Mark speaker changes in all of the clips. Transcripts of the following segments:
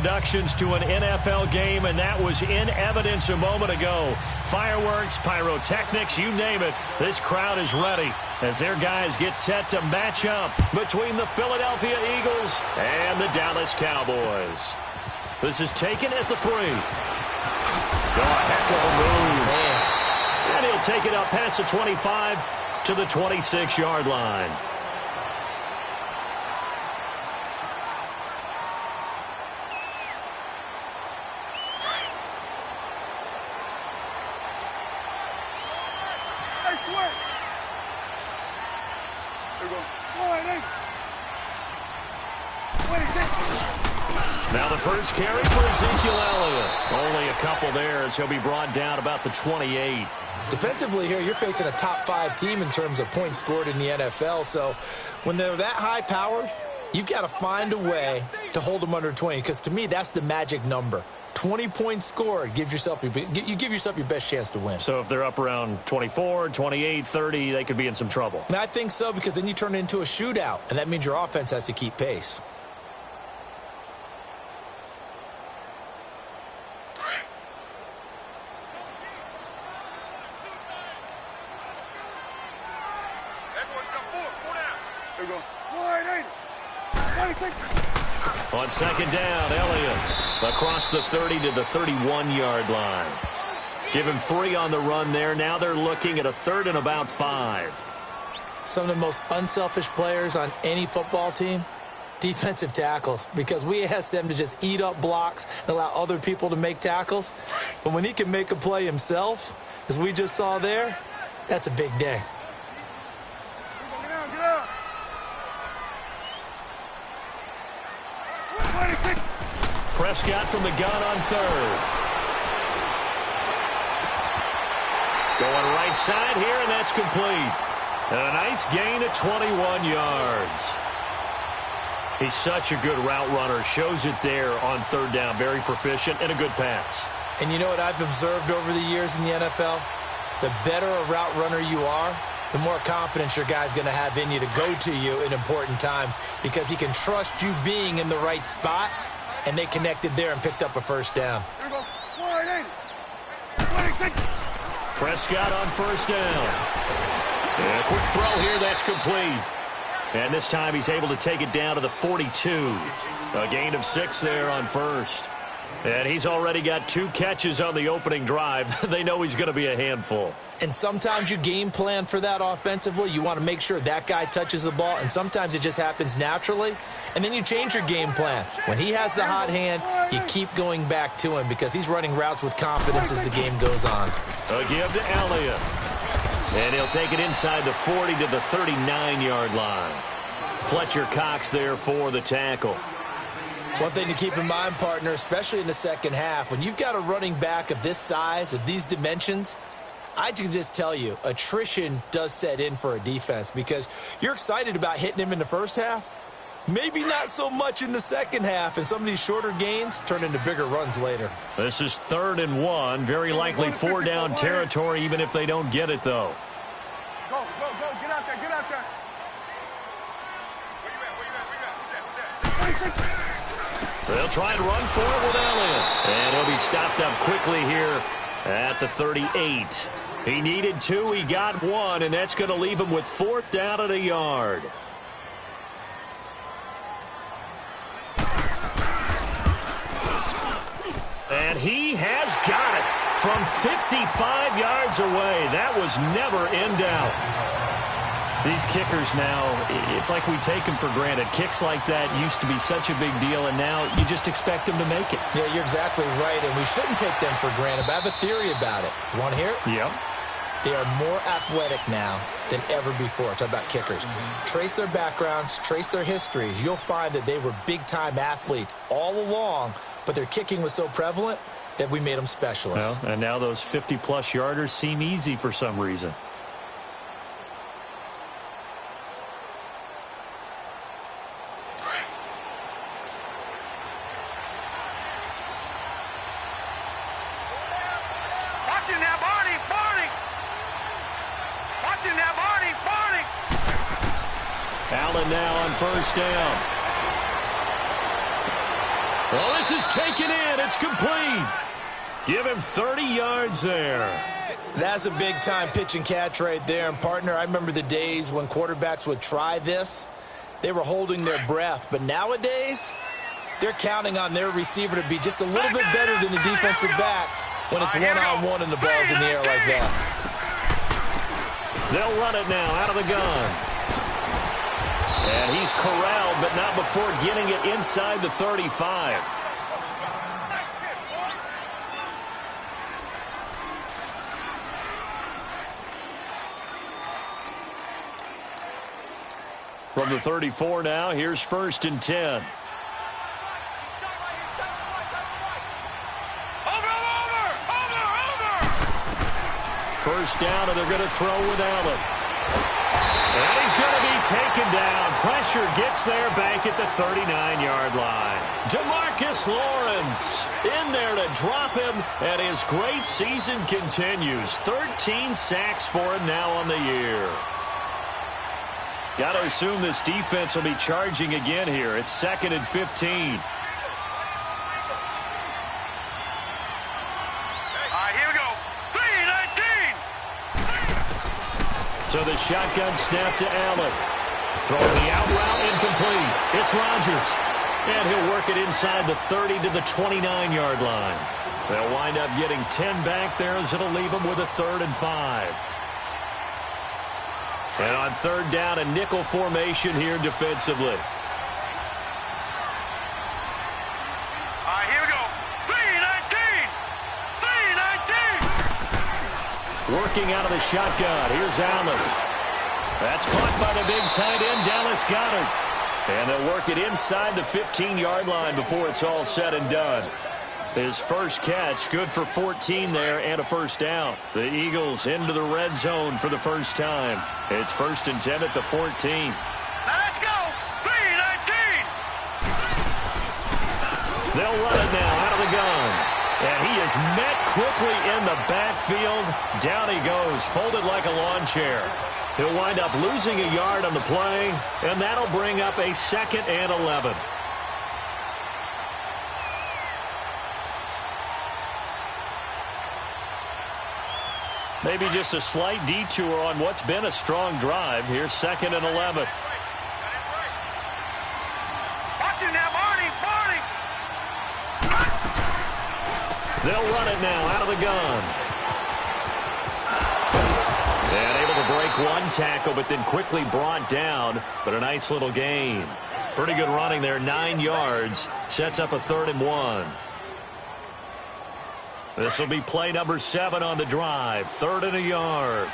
Speaker 1: introductions to an NFL game, and that was in evidence a moment ago. Fireworks, pyrotechnics, you name it. This crowd is ready as their guys get set to match up between the Philadelphia Eagles and the Dallas Cowboys. This is taken at the 3. A heck of a move. Man. And he'll take it up past the 25 to the 26-yard line. Now the first carry for Ezekiel Elliott. Only a couple there as he'll be brought down about the 28.
Speaker 2: Defensively here, you're facing a top-5 team in terms of points scored in the NFL. So when they're that high-powered, you've got to find a way to hold them under 20. Because to me, that's the magic number. 20 points scored, you give yourself your best chance to win.
Speaker 1: So if they're up around 24, 28, 30, they could be in some trouble.
Speaker 2: And I think so, because then you turn it into a shootout, and that means your offense has to keep pace.
Speaker 1: On second down, Elliott across the 30 to the 31-yard line. Give him 3 on the run there. Now they're looking at a 3rd and about 5.
Speaker 2: Some of the most unselfish players on any football team, defensive tackles, because we ask them to just eat up blocks and allow other people to make tackles. But when he can make a play himself, as we just saw there, that's a big day.
Speaker 1: Prescott from the gun on 3rd. Going right side here, and that's complete. And a nice gain at 21 yards. He's such a good route runner. Shows it there on 3rd down. Very proficient and a good pass.
Speaker 2: And you know what I've observed over the years in the NFL? The better a route runner you are, the more confidence your guy's going to have in you to go to you in important times, because he can trust you being in the right spot, and they connected there and picked up a 1st down.
Speaker 1: Prescott on 1st down. And a quick throw here, that's complete. And this time he's able to take it down to the 42. A gain of 6 there on 1st. And he's already got 2 catches on the opening drive. They know he's going to be a handful.
Speaker 2: And sometimes you game plan for that offensively. You want to make sure that guy touches the ball, and sometimes it just happens naturally. And then you change your game plan. When he has the hot hand, you keep going back to him because he's running routes with confidence as the game goes on.
Speaker 1: A give to Elliott. And he'll take it inside the 40 to the 39-yard line. Fletcher Cox there for the tackle.
Speaker 2: One thing to keep in mind, partner, especially in the second half, when you've got a running back of this size, of these dimensions, I can just tell you, attrition does set in for a defense because you're excited about hitting him in the first half. Maybe not so much in the second half, and some of these shorter gains turn into bigger runs later.
Speaker 1: This is 3rd and 1. Very likely 4-down territory, even if they don't get it, though.
Speaker 3: Go, get out there, get out there. Where you at?
Speaker 1: They'll try and run for it with Elliott. And he'll be stopped up quickly here at the 38. He needed 2, he got 1, and that's going to leave him with 4th down at a yard. And he has got it from 55 yards away. That was never in doubt. These kickers now, it's like we take them for granted. Kicks like that used to be such a big deal, and now you just expect them to make it.
Speaker 2: Yeah, you're exactly right, and we shouldn't take them for granted, but I have a theory about it. You want to hear it?
Speaker 1: Yep.
Speaker 2: They are more athletic now than ever before. Talk about kickers. Trace their backgrounds, trace their histories. You'll find that they were big-time athletes all along, but their kicking was so prevalent that we made them specialists.
Speaker 1: Well, and now those 50-plus yarders seem easy for some reason. Allen now on 1st down. Oh, this is taken in. It's complete. Give him 30 yards there.
Speaker 2: That's a big-time pitch and catch right there. And, partner, I remember the days when quarterbacks would try this. They were holding their breath. But nowadays, they're counting on their receiver to be just a little bit better than the defensive back when it's one-on-one and the ball's in the air like that.
Speaker 1: They'll run it now out of the gun. And he's corralled, but not before getting it inside the 35. From the 34 now, here's 1st and 10. First down, and they're going to throw with Allen. And he's going to be taken down. Pressure gets there back at the 39-yard line. DeMarcus Lawrence in there to drop him, and his great season continues. 13 sacks for him now on the year. Got to assume this defense will be charging again here. It's 2nd and 15. So the shotgun snap to Allen. Throwing the out route incomplete. It's Rodgers. And he'll work it inside the 30 to the 29-yard line. They'll wind up getting 10 back there as it'll leave them with a 3rd and 5. And on 3rd down, a nickel formation here defensively. Working out of the shotgun. Here's Allen. That's caught by the big tight end, Dallas Goedert. And they'll work it inside the 15-yard line before it's all said and done. His first catch, good for 14 there and a first down. The Eagles into the red zone for the first time. It's 1st and 10 at the 14.
Speaker 3: Let's go! 3-19!
Speaker 1: They'll run it now out of the gun. And he is met quickly in the backfield. Down he goes, folded like a lawn chair. He'll wind up losing a yard on the play, and that'll bring up a 2nd and 11. Maybe just a slight detour on what's been a strong drive. Here's 2nd and 11.
Speaker 3: Watch it now, Barney!
Speaker 1: They'll run it now out of the gun. And able to break one tackle, but then quickly brought down. But a nice little gain. Pretty good running there, 9 yards. Sets up a 3rd and 1. This will be play number 7 on the drive. 3rd and a yard.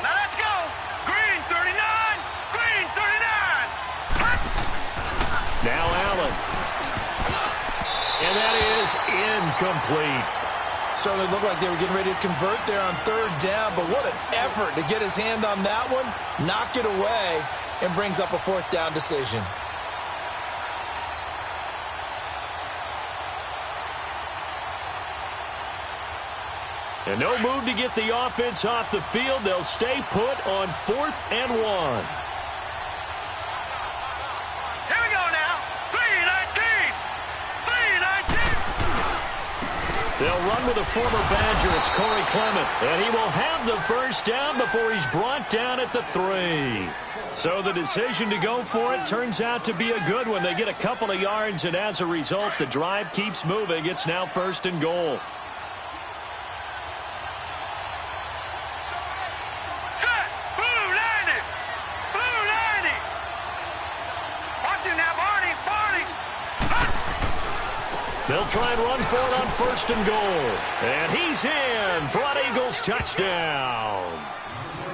Speaker 3: Now let's go! Green 39! Green 39!
Speaker 1: Now Allen. And that is incomplete.
Speaker 2: Certainly looked like they were getting ready to convert there on 3rd down, but what an effort to get his hand on that one, knock it away, and brings up a 4th down decision.
Speaker 1: And no move to get the offense off the field. They'll stay put on 4th and 1. They'll run with a former Badger. It's Corey Clement. And he will have the first down before he's brought down at the 3. So the decision to go for it turns out to be a good one. They get a couple of yards, and as a result, the drive keeps moving. It's now 1st and goal.
Speaker 3: Set! Blue 90! Blue 90! Watch it now, Barney!
Speaker 1: They'll try and run for it on 1st and goal. And he's in for an Eagles touchdown.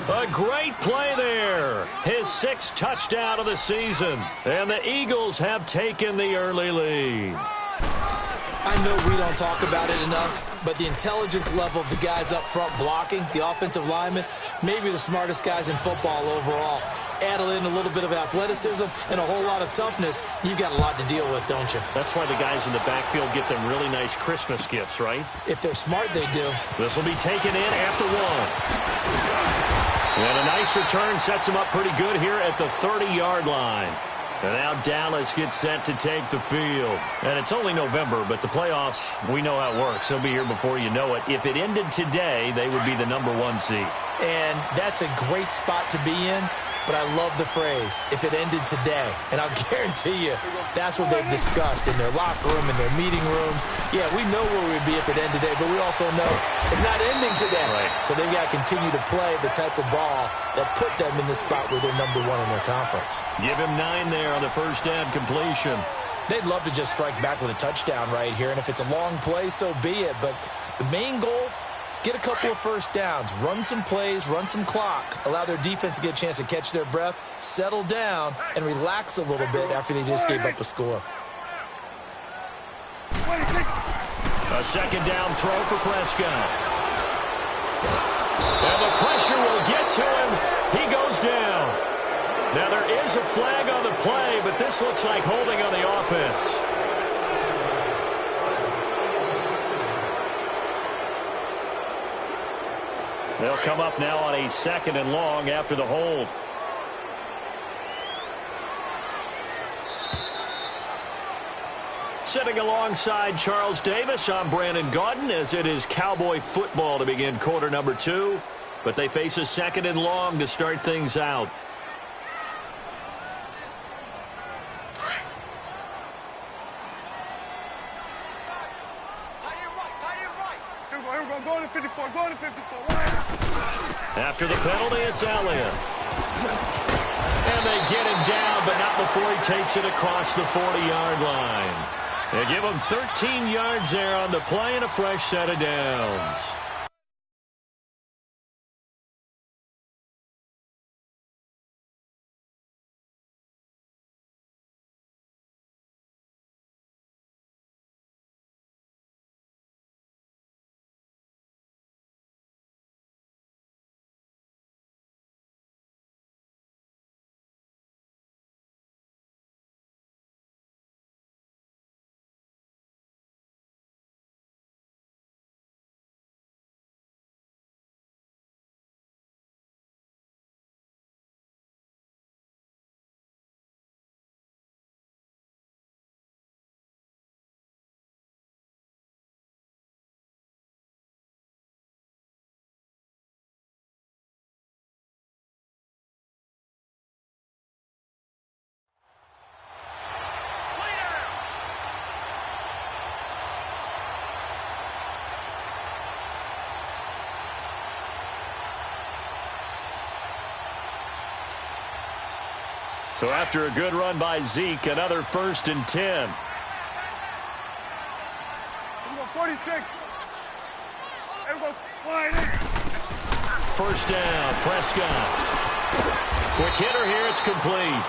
Speaker 1: A great play there. His 6th touchdown of the season. And the Eagles have taken the early lead.
Speaker 2: I know we don't talk about it enough, but the intelligence level of the guys up front blocking, the offensive linemen, maybe the smartest guys in football overall. Add in a little bit of athleticism and a whole lot of toughness, you've got a lot to deal with, don't you?
Speaker 1: That's why the guys in the backfield get them really nice Christmas gifts, right?
Speaker 2: If they're smart, they do.
Speaker 1: This will be taken in after 1. And a nice return sets him up pretty good here at the 30-yard line. And now Dallas gets set to take the field. And it's only November, but the playoffs, we know how it works. They'll be here before you know it. If it ended today, they would be the #1 seed.
Speaker 2: And that's a great spot to be in, but I love the phrase, if it ended today. And I'll guarantee you, that's what they've discussed in their locker room, in their meeting rooms. Yeah, we know where we'd be if it ended today, but we also know it's not ending today.
Speaker 1: Right.
Speaker 2: So they've got to continue to play the type of ball that put them in the spot where they're #1 in their conference.
Speaker 1: Give him 9 there on the first down completion.
Speaker 2: They'd love to just strike back with a touchdown right here, and if it's a long play, so be it. But the main goal, get a couple of first downs, run some plays, run some clock, allow their defense to get a chance to catch their breath, settle down, and relax a little bit after they just gave up a score.
Speaker 1: A second down throw for Prescott. And the pressure will get to him. He goes down. Now there is a flag on the play, but this looks like holding on the offense. They'll come up now on a 2nd and long after the hold. Sitting alongside Charles Davis, I'm Brandon Gaudin, as it is Cowboy football to begin quarter number 2. But they face a 2nd and long to start things out.
Speaker 3: Go to 54, go to 54.
Speaker 1: After the penalty, it's Elliott. And they get him down, but not before he takes it across the 40-yard line. They give him 13 yards there on the play and a fresh set of downs. So after a good run by Zeke, another 1st and 10.
Speaker 3: 46.
Speaker 1: First down, Prescott. Quick hitter here, it's complete.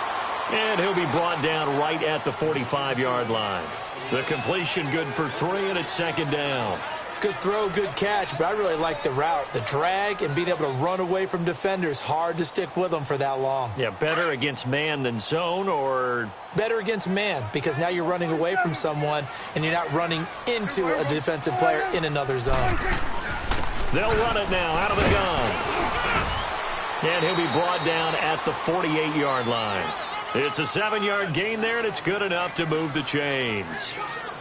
Speaker 1: And he'll be brought down right at the 45-yard line. The completion good for 3, and it's 2nd down.
Speaker 2: Good throw, good catch, but I really like the route. The drag and being able to run away from defenders, hard to stick with them for that long.
Speaker 1: Yeah, better against man than zone, or?
Speaker 2: Better against man, because now you're running away from someone and you're not running into a defensive player in another zone.
Speaker 1: They'll run it now out of the gun. And he'll be brought down at the 48-yard line. It's a 7-yard gain there, and it's good enough to move the chains.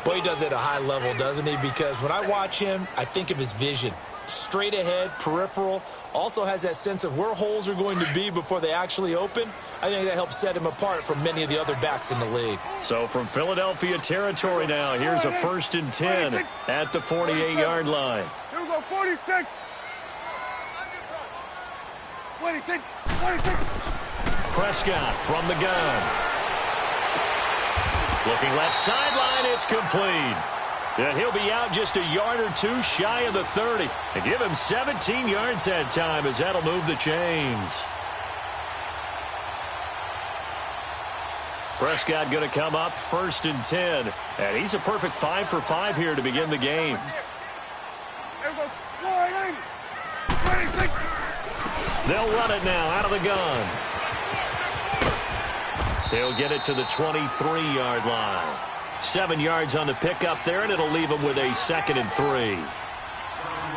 Speaker 2: Boy, he does it at a high level, doesn't he? Because when I watch him, I think of his vision. Straight ahead, peripheral, also has that sense of where holes are going to be before they actually open. I think that helps set him apart from many of the other backs in the league.
Speaker 1: So from Philadelphia territory now, here's a 1st and 10 at the 48-yard line.
Speaker 3: Here we go, 46. 26. 26.
Speaker 1: Prescott from the gun. Looking left sideline, it's complete. And he'll be out just a yard or 2 shy of the 30. And give him 17 yards that time, as that'll move the chains. Prescott going to come up 1st and 10. And he's a perfect 5 for 5 here to begin the game. They'll run it now out of the gun. They'll get it to the 23-yard line. 7 yards on the pickup there, and it'll leave them with a 2nd and 3.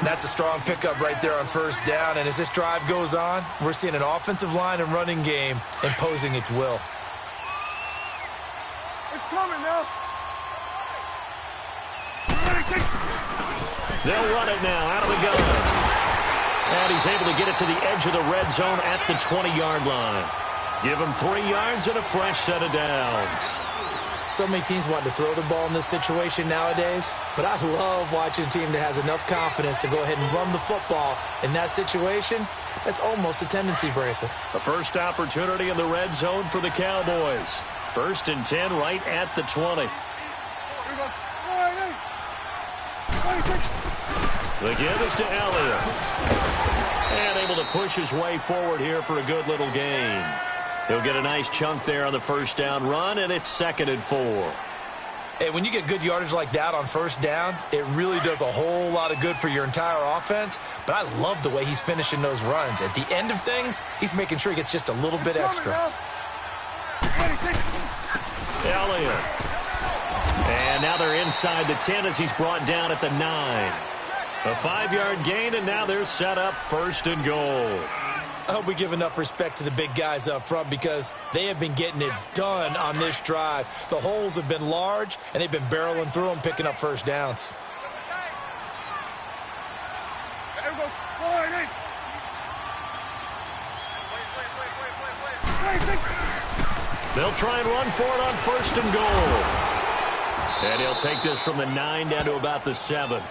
Speaker 2: That's a strong pickup right there on 1st down. And as this drive goes on, we're seeing an offensive line and running game imposing its will.
Speaker 3: It's coming now.
Speaker 1: They'll run it now out of the gun. And he's able to get it to the edge of the red zone at the 20-yard line. Give him 3 yards and a fresh set of downs.
Speaker 2: So many teams want to throw the ball in this situation nowadays, but I love watching a team that has enough confidence to go ahead and run the football. In that situation, that's almost a tendency breaker.
Speaker 1: A first opportunity in the red zone for the Cowboys. 1st and 10 right at the 20. The give is to Elliott. And able to push his way forward here for a good little gain. He'll get a nice chunk there on the first down run, and it's 2nd and 4.
Speaker 2: Hey, when you get good yardage like that on first down, it really does a whole lot of good for your entire offense. But I love the way he's finishing those runs. At the end of things, he's making sure he gets just a little bit extra.
Speaker 1: Elliott. And now they're inside the 10 as he's brought down at the 9. A 5-yard gain, and now they're set up 1st and goal.
Speaker 2: I hope we give enough respect to the big guys up front because they have been getting it done on this drive. The holes have been large, and they've been barreling through them, picking up first downs.
Speaker 1: They'll try and run for it on 1st and goal. And he'll take this from the 9 down to about the 7.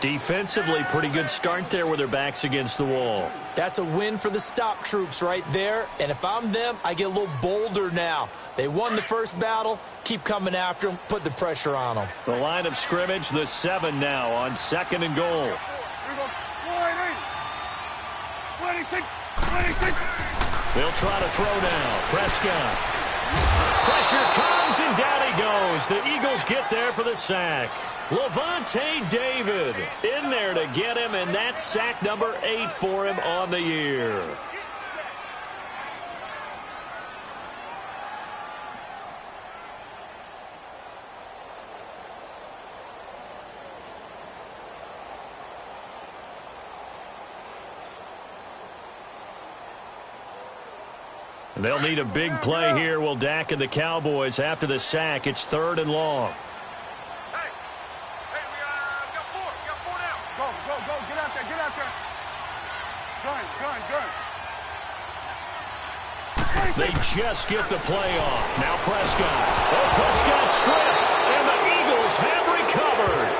Speaker 1: Defensively, pretty good start there with their backs against the wall.
Speaker 2: That's a win for the stop troops right there. And if I'm them, I get a little bolder now. They won the first battle. Keep coming after them. Put the pressure on them.
Speaker 1: The line of scrimmage, the 7 now on 2nd and goal. They'll try to throw now. Prescott. Pressure comes, and down he goes. The Eagles get there for the sack. Levante David in there to get him, and that's sack number 8 for him on the year. They'll need a big play here. Will Dak and the Cowboys after the sack. It's 3rd and long. They just get the play off. Now Prescott. Oh, Prescott stripped, and the Eagles have recovered.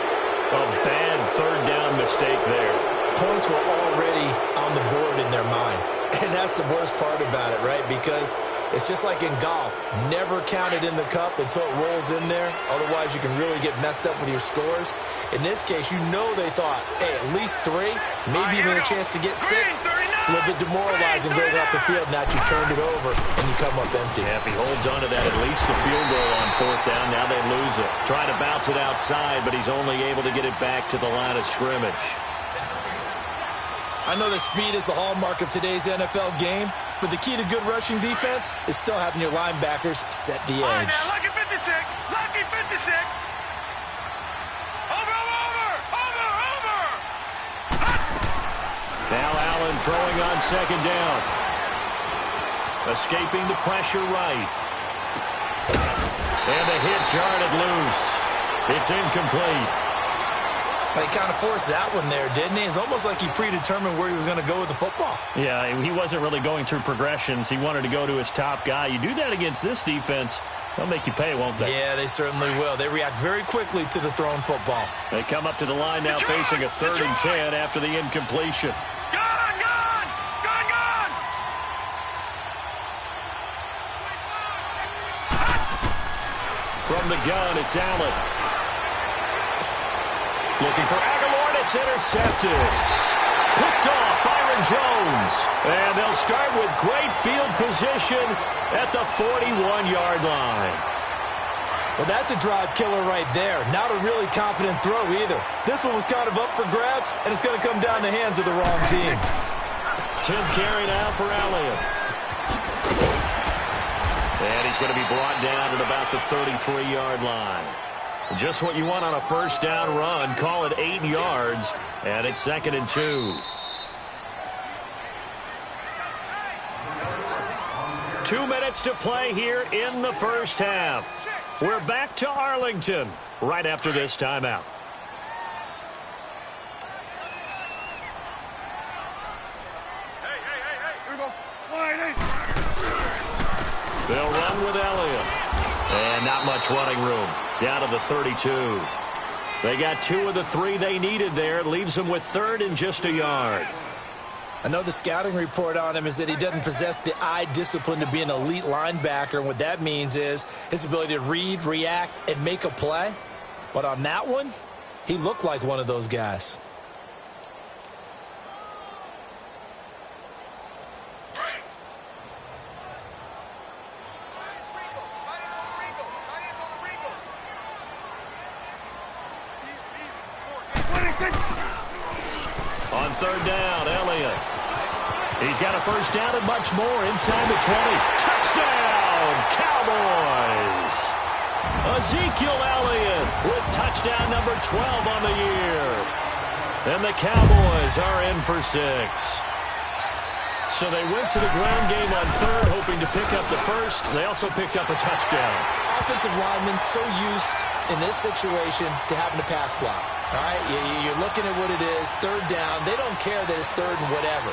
Speaker 1: A bad 3rd down mistake there.
Speaker 2: Points were already on the board in their mind. And that's the worst part about it, right? Because it's just like in golf. Never count it in the cup until it rolls in there. Otherwise, you can really get messed up with your scores. In this case, you know they thought, hey, at least 3, maybe even a chance to get 6. It's a little bit demoralizing going off the field. Now you turned it over, and you come up empty.
Speaker 1: Yeah, if he holds on to that, at least the field goal on 4th down. Now they lose it. Trying to bounce it outside, but he's only able to get it back to the line of scrimmage.
Speaker 2: I know that speed is the hallmark of today's NFL game, but the key to good rushing defense is still having your linebackers set the edge.
Speaker 3: Lucky 56! Lucky 56! Over!
Speaker 1: Now Allen throwing on 2nd down. Escaping the pressure right. And the hit jarred it loose. It's incomplete.
Speaker 2: He kind of forced that one there, didn't he? It's almost like he predetermined where he was going to go with the football.
Speaker 1: Yeah, he wasn't really going through progressions. He wanted to go to his top guy. You do that against this defense, they'll make you pay, won't they?
Speaker 2: Yeah, they certainly will. They react very quickly to the thrown football.
Speaker 1: They come up to the line now facing a 3rd and 10 after the incompletion.
Speaker 3: Gone!
Speaker 1: From the gun, it's Allen. Looking for Aguilar, and it's intercepted. Picked off Byron Jones. And they'll start with great field position at the 41-yard line.
Speaker 2: Well, that's a drive killer right there. Not a really confident throw either. This one was kind of up for grabs, and it's going to come down the hands of the wrong team.
Speaker 1: 10th carry now for Elliott. And he's going to be brought down at about the 33-yard line. Just what you want on a first down run. Call it 8 yards, and it's 2nd and 2. 2 minutes to play here in the first half. We're back to Arlington right after this timeout. They'll run with Elliott. And not much running room. Down to the 32. They got 2 of the 3 they needed there. Leaves them with 3rd and just a yard.
Speaker 2: I know the scouting report on him is that he doesn't possess the eye discipline to be an elite linebacker. And what that means is his ability to read, react, and make a play. But on that one, he looked like one of those guys.
Speaker 1: On 3rd down, Elliott. He's got a first down and much more inside the 20. Touchdown, Cowboys! Ezekiel Elliott with touchdown number 12 on the year. And the Cowboys are in for 6. So they went to the ground game on 3rd, hoping to pick up the first. They also picked up a touchdown.
Speaker 2: Offensive linemen so used in this situation to having to pass block. All right, you're looking at what it is, 3rd down. They don't care that it's 3rd and whatever.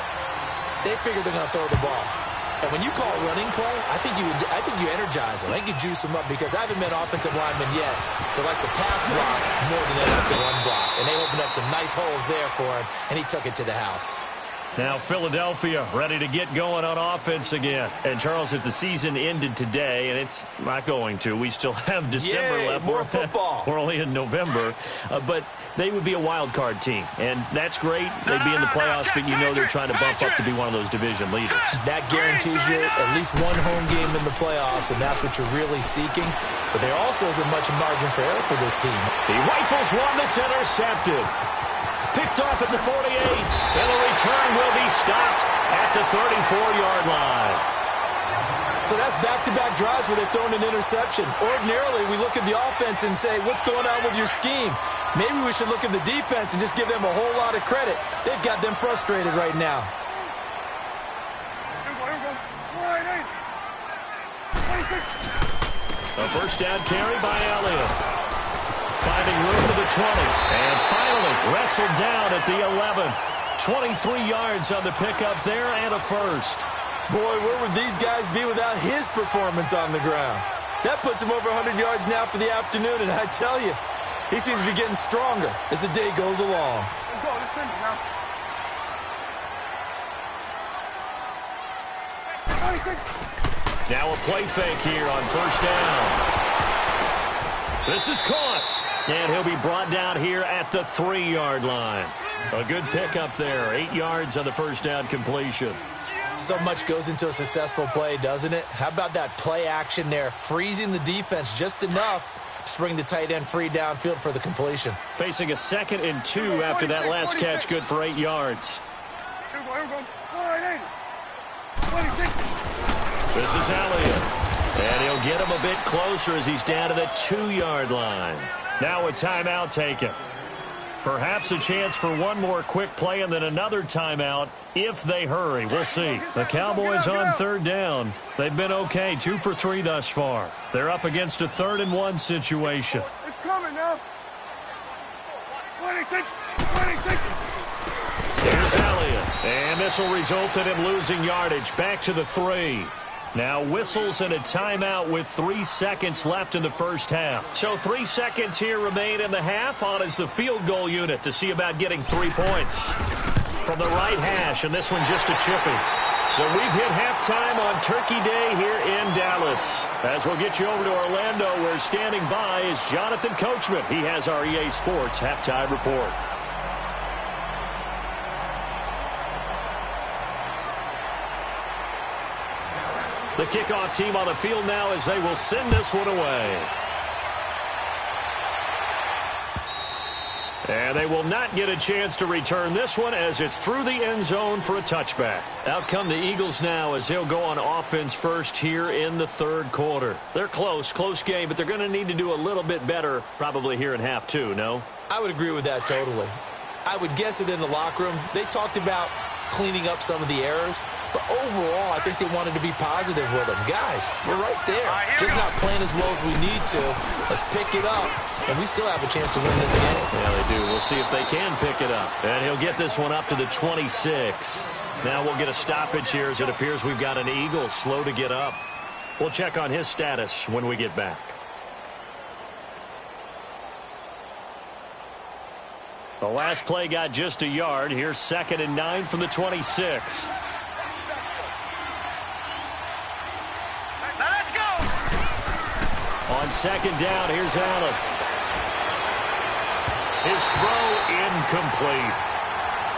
Speaker 2: They figure they're going to throw the ball. And when you call running play, I think you energize them. I think you juice them up because I haven't met offensive lineman yet that likes to pass block more than they like to run block. And they opened up some nice holes there for him, and he took it to the house.
Speaker 1: Now Philadelphia ready to get going on offense again. And Charles, if the season ended today, and it's not going to, we still have December left.
Speaker 2: More football.
Speaker 1: We're only in November. But they would be a wild card team. And that's great. They'd be in the playoffs, but you know they're trying to bump up to be one of those division leaders.
Speaker 2: That guarantees you at least one home game in the playoffs, and that's what you're really seeking. But there also isn't much margin for error for this team.
Speaker 1: He rifles one that's intercepted. Picked off at the 48, and the return will be stopped at the 34-yard line.
Speaker 2: So that's back-to-back drives where they've thrown an interception. Ordinarily, we look at the offense and say, what's going on with your scheme? Maybe we should look at the defense and just give them a whole lot of credit. They've got them frustrated right now.
Speaker 1: A first down carry by Elliott. Finding room to the 20. And finally wrestled down at the 11. 23 yards on the pickup there and a first.
Speaker 2: Boy, where would these guys be without his performance on the ground? That puts him over 100 yards now for the afternoon, and I tell you, he seems to be getting stronger as the day goes along.
Speaker 3: Let's go. Let's finish now.
Speaker 1: Now a play fake here on first down. This is caught. And he'll be brought down here at the 3-yard line. A good pickup there. 8 yards on the first down completion.
Speaker 2: So much goes into a successful play, doesn't it? How about that play action there? Freezing the defense just enough to bring the tight end free downfield for the completion.
Speaker 1: Facing a 2nd and 2 after that last catch, good for 8 yards. This is Elliott. And he'll get him a bit closer as he's down to the 2-yard line. Now a timeout taken. Perhaps a chance for one more quick play and then another timeout if they hurry. We'll see. The Cowboys on 3rd down. They've been okay, 2 for 3 thus far. They're up against a 3rd and 1 situation.
Speaker 3: It's coming now. 26.
Speaker 1: Here's Elliott. And this will result in him losing yardage back to the 3. Now whistles and a timeout with 3 seconds left in the first half. So 3 seconds here remain in the half. On is the field goal unit to see about getting 3 points. From the right hash, and this one just a chippy. So we've hit halftime on Turkey Day here in Dallas. As we'll get you over to Orlando, where standing by is Jonathan Coachman. He has our EA Sports halftime report. The kickoff team on the field now as they will send this one away. And they will not get a chance to return this one as it's through the end zone for a touchback. Out come the Eagles now as they'll go on offense first here in the 3rd quarter. They're close game, but they're going to need to do a little bit better probably here in half 2, no?
Speaker 2: I would agree with that totally. I would guess it in the locker room. They talked about cleaning up some of the errors. But overall, I think they wanted to be positive with them. Guys, we're right there. Just not playing as well as we need to. Let's pick it up, and we still have a chance to win this game.
Speaker 1: Yeah, they do. We'll see if they can pick it up. And he'll get this one up to the 26. Now we'll get a stoppage here as it appears we've got an Eagle slow to get up. We'll check on his status when we get back. The last play got just a yard. Here's 2nd and 9 from the 26.
Speaker 3: Let's go.
Speaker 1: On 2nd down, here's Allen. His throw incomplete.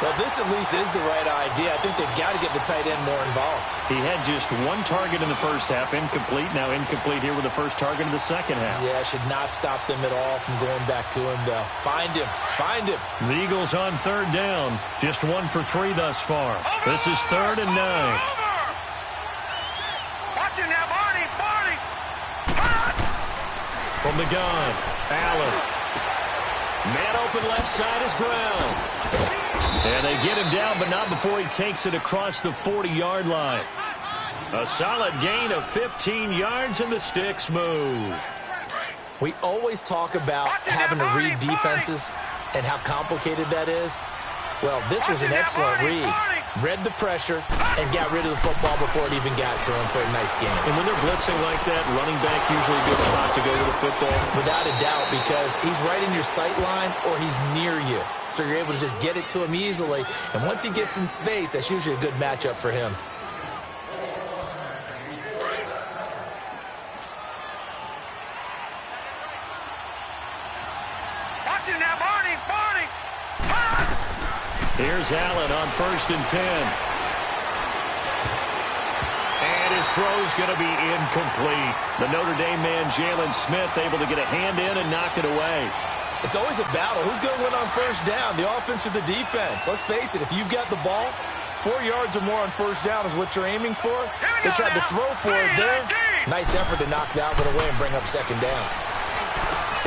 Speaker 2: Well, this at least is the right idea. I think they've got to get the tight end more involved.
Speaker 1: He had just one target in the first half, incomplete. Now incomplete here with the first target in the second half.
Speaker 2: Yeah, should not stop them at all from going back to him, though. Find him. Find him.
Speaker 1: The Eagles on 3rd down. Just 1 for 3 thus far. This is 3rd and 9.
Speaker 3: Watch it now, Barney. Barney.
Speaker 1: From the gun, Allen. Man open left side is Brown. And they get him down, but not before he takes it across the 40-yard line. A solid gain of 15 yards, and the sticks move.
Speaker 2: We always talk about having to read defenses and how complicated that is. Well, this was an excellent read. Read the pressure and got rid of the football before it even got to him for a nice game.
Speaker 1: And when they're blitzing like that, running back usually a good spot to go with the football.
Speaker 2: Without a doubt, because he's right in your sight line or he's near you. So you're able to just get it to him easily. And once he gets in space, that's usually a good matchup for him.
Speaker 3: Watch it now, Barney. Barney.
Speaker 1: Here's Allen on 1st and 10. And his throw's going to be incomplete. The Notre Dame man, Jalen Smith, able to get a hand in and knock it away.
Speaker 2: It's always a battle. Who's going to win on 1st down, the offense or the defense? Let's face it, if you've got the ball, 4 yards or more on 1st down is what you're aiming for. They tried to throw for it there. Nice effort to knock that one away and bring up 2nd down.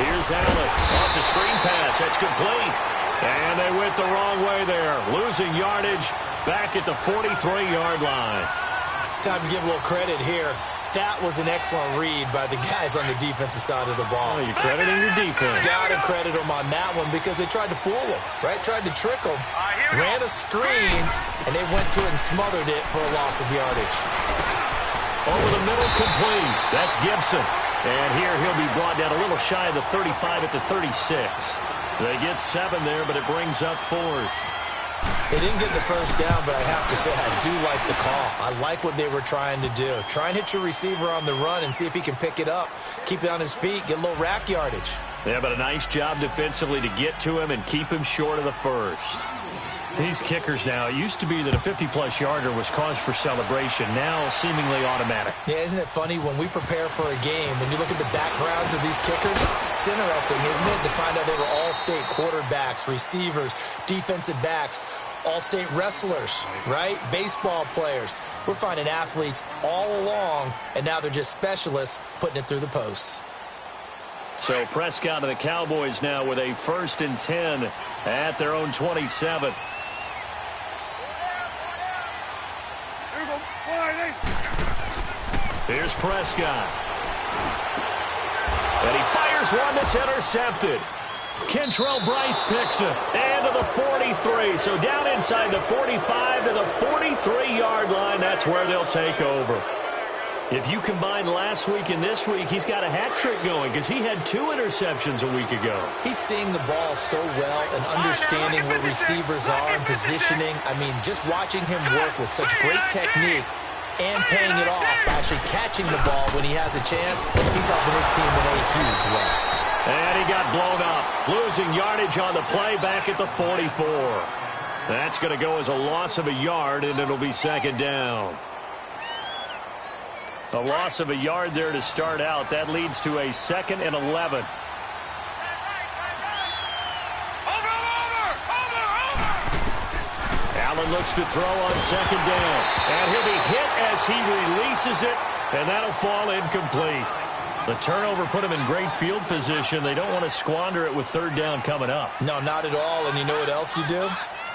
Speaker 1: Here's Allen. Wants a screen pass. That's complete. And they went the wrong way there. Losing yardage back at the 43-yard line.
Speaker 2: Time to give a little credit here. That was an excellent read by the guys on the defensive side of the ball.
Speaker 1: Oh, you're crediting your defense.
Speaker 2: Got to credit them on that one because they tried to fool them, right? Tried to trick them. Ran a screen, and they went to it and smothered it for a loss of yardage.
Speaker 1: Over the middle, complete. That's Gibson. And here he'll be brought down a little shy of the 35 at the 36. They get 7 there, but it brings up 4th.
Speaker 2: They didn't get the 1st down, but I have to say I do like the call. I like what they were trying to do. Try and hit your receiver on the run and see if he can pick it up. Keep it on his feet, get a little rack yardage.
Speaker 1: Yeah, but a nice job defensively to get to him and keep him short of the 1st. These kickers now, it used to be that a 50-plus yarder was cause for celebration. Now, seemingly automatic.
Speaker 2: Yeah, isn't it funny? When we prepare for a game, when you look at the backgrounds of these kickers, it's interesting, isn't it, to find out they were all-state quarterbacks, receivers, defensive backs, all-state wrestlers, right? Baseball players. We're finding athletes all along, and now they're just specialists putting it through the posts.
Speaker 1: So Prescott and the Cowboys now with a 1st and 10 at their own 27. Here's Prescott. And he fires one that's intercepted. Kentrell Bryce picks it. And to the 43. So down inside the 45 to the 43-yard line. That's where they'll take over. If you combine last week and this week, he's got a hat trick going because he had 2 interceptions a week ago.
Speaker 2: He's seeing the ball so well and understanding where receivers are and positioning. I mean, just watching him work with such great technique and paying it off by actually catching the ball when he has a chance, he's helping his team in a huge way.
Speaker 1: And he got blown up, losing yardage on the play back at the 44. That's going to go as a loss of a yard, and it'll be 2nd down. A loss of a yard there to start out. That leads to a 2nd and 11. Allen looks to throw on 2nd down. And he'll be hit as he releases it, and that'll fall incomplete. The turnover put him in great field position. They don't want to squander it with 3rd down coming up.
Speaker 2: No, not at all. And you know what else you do?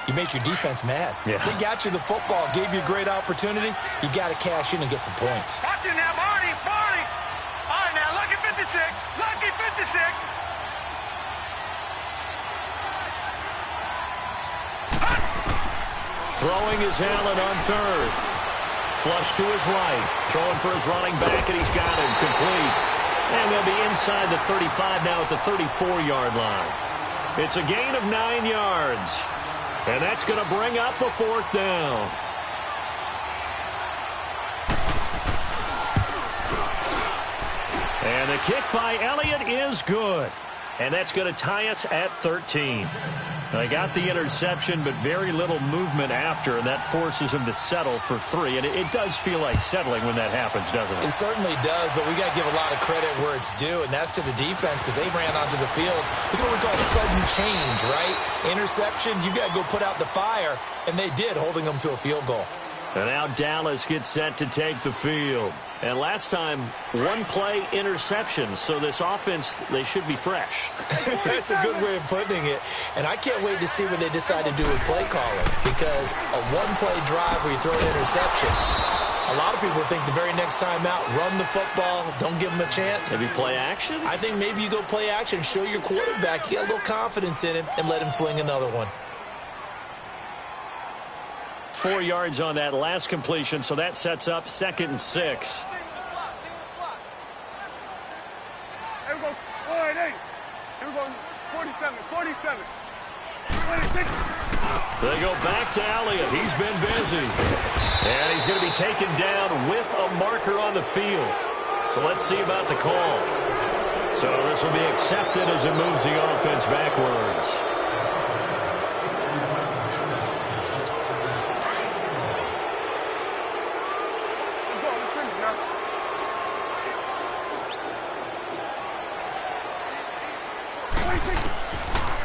Speaker 2: you make your defense mad.
Speaker 1: Yeah.
Speaker 2: They got you the football, gave you a great opportunity. You got to cash in and get some points.
Speaker 3: Watch it now, Barney. Barney. All right, now, lucky 56. Lucky 56.
Speaker 1: Throwing is Allen on third. Flush to his right. Throwing for his running back, and he's got him complete. And they'll be inside the 35 now at the 34-yard line. It's a gain of 9 yards. And that's going to bring up a 4th down. And the kick by Elliott is good. And that's going to tie us at 13. They got the interception, but very little movement after, and that forces him to settle for 3. And it does feel like settling when that happens, doesn't it?
Speaker 2: It certainly does, but we got to give a lot of credit where it's due, and that's to the defense because they ran onto the field. This is what we call sudden change, right? Interception, you got to go put out the fire, and they did, holding them to a field goal.
Speaker 1: And now Dallas gets set to take the field. And last time, 1-play interception. So this offense, they should be fresh.
Speaker 2: That's a good way of putting it. And I can't wait to see what they decide to do with play calling. Because a 1-play drive where you throw an interception, a lot of people think the very next time out, run the football, don't give them a chance.
Speaker 1: Maybe play action?
Speaker 2: I think maybe you go play action, show your quarterback, you get a little confidence in him, and let him fling another one.
Speaker 1: 4 yards on that last completion, so that sets up 2nd and 6.
Speaker 3: Here we go. 48. Here we go. 47. 47. 26.
Speaker 1: They go back to Elliott. He's been busy. And he's going to be taken down with a marker on the field. So let's see about the call. So this will be accepted as it moves the offense backwards.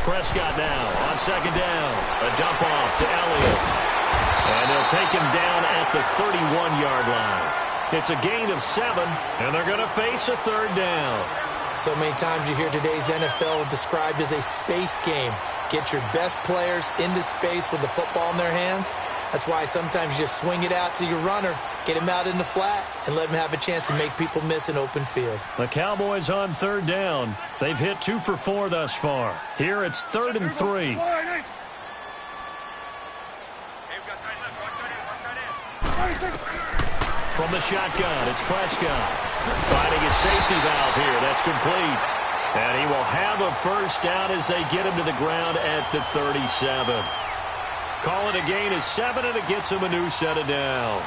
Speaker 1: Prescott now on 2nd down. A dump off to Elliott. And they'll take him down at the 31-yard line. It's a gain of 7, and they're going to face a 3rd down.
Speaker 2: So many times you hear today's NFL described as a space game. Get your best players into space with the football in their hands. That's why sometimes you just swing it out to your runner, get him out in the flat, and let him have a chance to make people miss an open field.
Speaker 1: The Cowboys on 3rd down. They've hit 2 for 4 thus far. Here it's 3rd and 3. From the shotgun, it's Prescott. Finding his safety valve here. That's complete. And he will have a 1st down as they get him to the ground at the 37. Call it a gain of 7, and it gets him a new set of downs.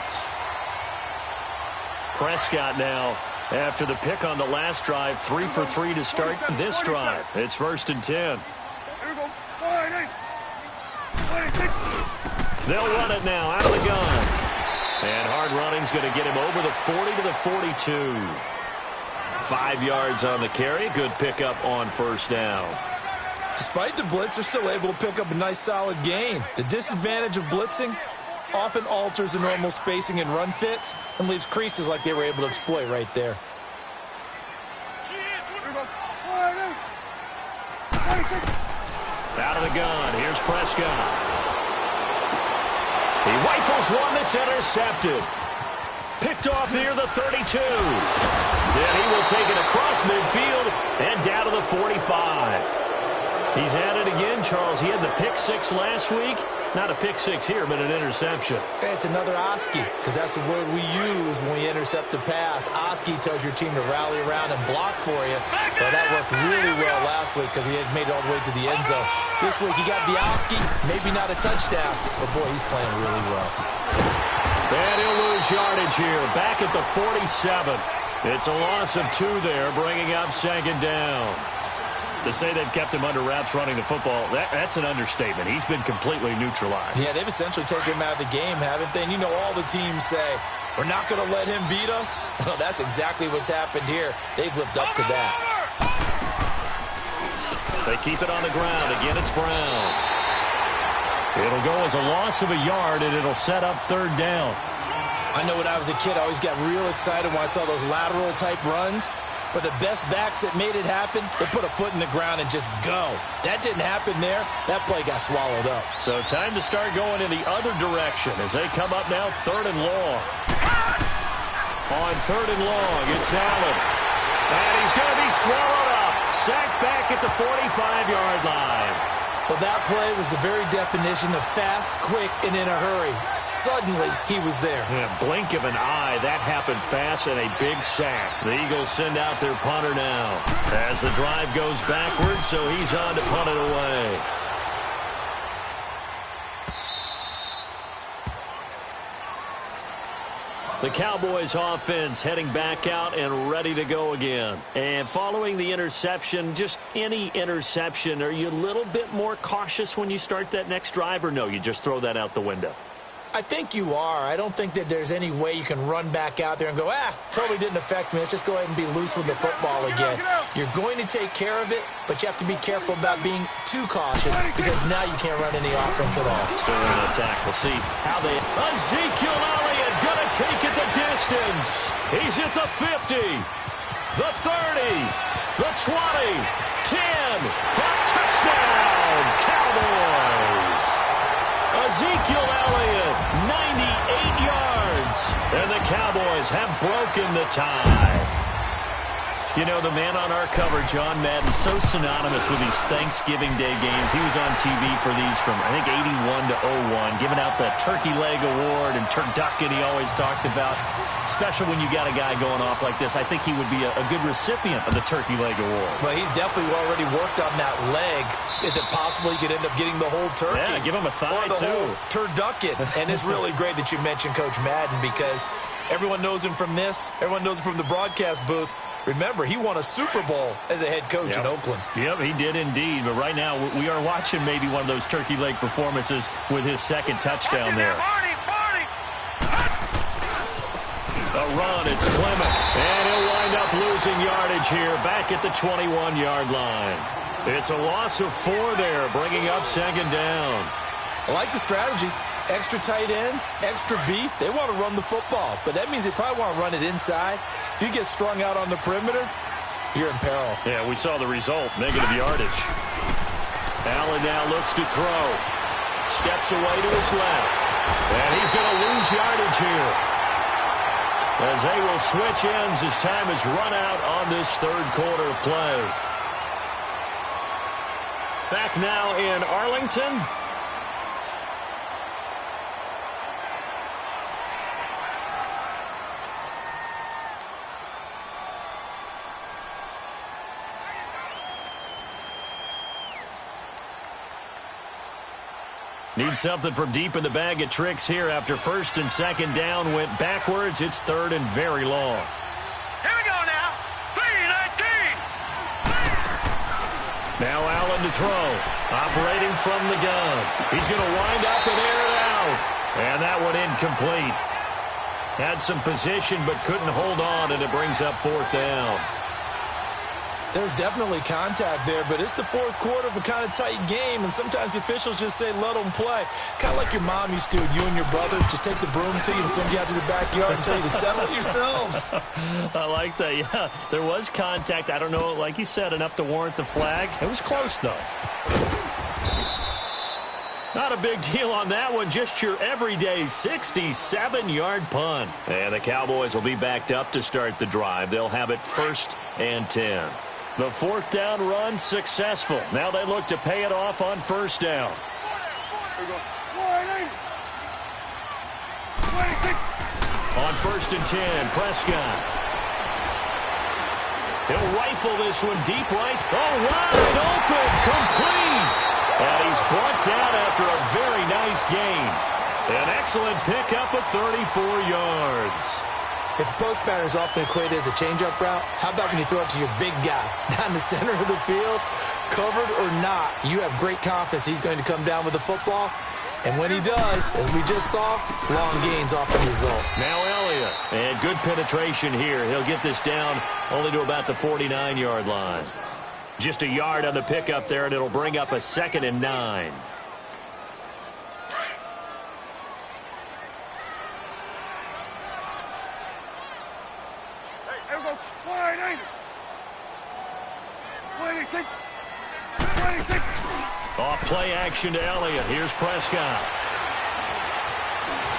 Speaker 1: Prescott now, after the pick on the last drive, 3 for 3 to start this drive. It's 1st and 10.
Speaker 3: Here we go. 48. 26.
Speaker 1: They'll run it now out of the gun. And hard running's going to get him over the 40 to the 42. 5 yards on the carry. Good pickup on 1st down.
Speaker 2: Despite the blitz, they're still able to pick up a nice solid gain. The disadvantage of blitzing often alters the normal spacing and run fits and leaves creases like they were able to exploit right there.
Speaker 1: Out of the gun, here's Prescott. He rifles one that's intercepted. Picked off near the 32. Then he will take it across midfield and down to the 45. He's had it again, Charles. He had the pick 6 last week. Not a pick 6 here, but an interception.
Speaker 2: It's another Oski, because that's the word we use when we intercept a pass. Oski tells your team to rally around and block for you. Well, that worked really well last week because he had made it all the way to the end zone. This week he got the Oski, maybe not a touchdown, but boy, he's playing really well.
Speaker 1: And he'll lose yardage here, back at the 47. It's a loss of 2 there, bringing up 2nd down. To say they've kept him under wraps running the football, that's an understatement. He's been completely neutralized.
Speaker 2: Yeah, they've essentially taken him out of the game, haven't they? And you know all the teams say, we're not going to let him beat us. Well, that's exactly what's happened here. They've lived up to that.
Speaker 1: They keep it on the ground. Again, it's Brown. It'll go as a loss of a yard, and it'll set up 3rd down.
Speaker 2: I know when I was a kid, I always got real excited when I saw those lateral-type runs. But the best backs that made it happen, they put a foot in the ground and just go. That didn't happen there. That play got swallowed up.
Speaker 1: So time to start going in the other direction as they come up now 3rd and long. On 3rd and long, it's Allen. And he's going to be swallowed up. Sacked back at the 45-yard line.
Speaker 2: Well, that play was the very definition of fast, quick, and in a hurry. Suddenly, he was there.
Speaker 1: Yeah, blink of an eye, that happened fast and a big sack. The Eagles send out their punter now as the drive goes backwards, so he's on to punt it away. The Cowboys offense heading back out and ready to go again. And following the interception, just any interception, are you a little bit more cautious when you start that next drive, or no, you just throw that out the window?
Speaker 2: I think you are. I don't think that there's any way you can run back out there and go, totally didn't affect me. Let's just go ahead and be loose with the football again. You're going to take care of it, but you have to be careful about being too cautious because now you can't run any offense at all.
Speaker 1: Still in attack. We'll see how they... Ezekiel Elliott going to take it the distance. He's at the 50, the 30, the 20, 10 for touchdown, Cowboys. Ezekiel Elliott, 98 yards. And the Cowboys have broken the tie. You know, the man on our cover, John Madden, so synonymous with these Thanksgiving Day games. He was on TV for these from, I think, 81 to 01, giving out the Turkey Leg Award and turducken he always talked about. Special when you got a guy going off like this. I think he would be a good recipient of the Turkey Leg Award.
Speaker 2: Well, he's definitely already worked on that leg. Is it possible he could end up getting the whole turkey?
Speaker 1: Yeah, give him a thigh,
Speaker 2: or the
Speaker 1: too.
Speaker 2: whole turducken. And it's really great that you mentioned Coach Madden because everyone knows him from this. Everyone knows him from the broadcast booth. Remember, he won a Super Bowl as a head coach in Oakland.
Speaker 1: Yep, he did indeed. But right now, we are watching maybe one of those turkey leg performances with his second touchdown there. A run, it's Clement. And he'll wind up losing yardage here back at the 21-yard line. It's a loss of 4 there, bringing up 2nd down.
Speaker 2: I like the strategy. Extra tight ends, extra beef. They want to run the football, but that means they probably want to run it inside. If you get strung out on the perimeter, you're in peril.
Speaker 1: Yeah, we saw the result, negative yardage. Allen now looks to throw. Steps away to his left. And he's going to lose yardage here. As they will switch ends as time is run out on this 3rd quarter of play. Back now in Arlington. Need something from deep in the bag of tricks here after 1st and 2nd down went backwards. It's 3rd and very long.
Speaker 3: Here we go now. 3-19.
Speaker 1: Now Allen to throw. Operating from the gun. He's going to wind up and air it out. And that one incomplete. Had some position but couldn't hold on, and it brings up 4th down.
Speaker 2: There's definitely contact there, but it's the 4th quarter of a kind of tight game, and sometimes the officials just say, let them play. Kind of like your mom used to with you and your brothers. Just take the broom to you and send you out to the backyard and tell you to settle it yourselves.
Speaker 1: I like that, yeah. There was contact. I don't know, like you said, enough to warrant the flag. It was close, though. Not a big deal on that one. Just your everyday 67-yard punt. And the Cowboys will be backed up to start the drive. They'll have it 1st and 10. The 4th down run successful. Now they look to pay it off on 1st down. On 1st and 10, Prescott. He'll rifle this one deep right. Oh, wide open, complete. And he's brought down after a very nice gain. An excellent pickup of 34 yards.
Speaker 2: If a post pattern is often equated as a change-up route, how about when you throw it to your big guy down the center of the field? Covered or not, you have great confidence he's going to come down with the football. And when he does, as we just saw, long gains off the result.
Speaker 1: Now Elliott. And good penetration here. He'll get this down only to about the 49-yard line. Just a yard on the pickup there, and it'll bring up a 2nd and 9.
Speaker 3: Here we go. 180. 26. 26.
Speaker 1: Off play action to Elliott. Here's Prescott.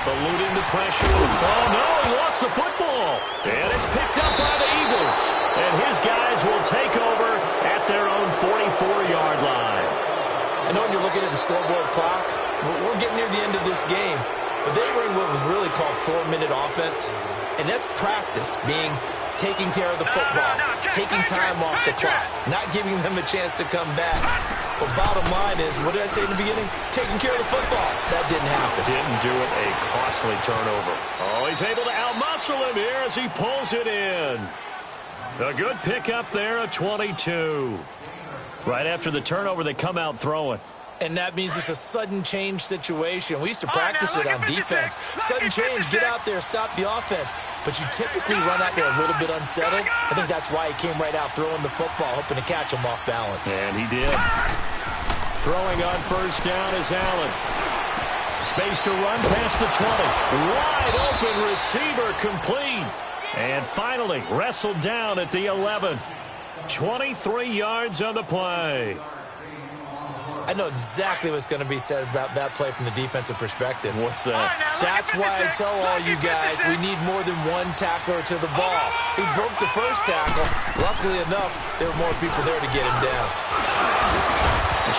Speaker 1: Eluding the pressure. Oh, no, he lost the football. And it's picked up by the Eagles. And his guys will take over at their own 44-yard line.
Speaker 2: I know when you're looking at the scoreboard clock, we're getting near the end of this game. But they were in what was really called 4-minute offense. And that's practice, being taking care of the football, taking time off the clock, not giving them a chance to come back. But bottom line is, what did I say in the beginning? Taking care of the football. That didn't happen.
Speaker 1: Didn't do it. A costly turnover. Oh, he's able to outmuscle him here as he pulls it in. A good pickup there, a 22. Right after the turnover, they come out throwing.
Speaker 2: And that means it's a sudden change situation. We used to practice it on defense. Sudden change, get out there, stop the offense. But you typically run out there a little bit unsettled. I think that's why he came right out throwing the football, hoping to catch him off balance.
Speaker 1: And he did. Throwing on first down is Allen. Space to run past the 20. Wide open receiver complete. And finally wrestled down at the 11. 23 yards on the play.
Speaker 2: I know exactly what's going to be said about that play from the defensive perspective.
Speaker 1: What's that?
Speaker 2: That's why I tell all you guys we need more than one tackler to the ball. He broke the first tackle. Luckily enough, there were more people there to get him down.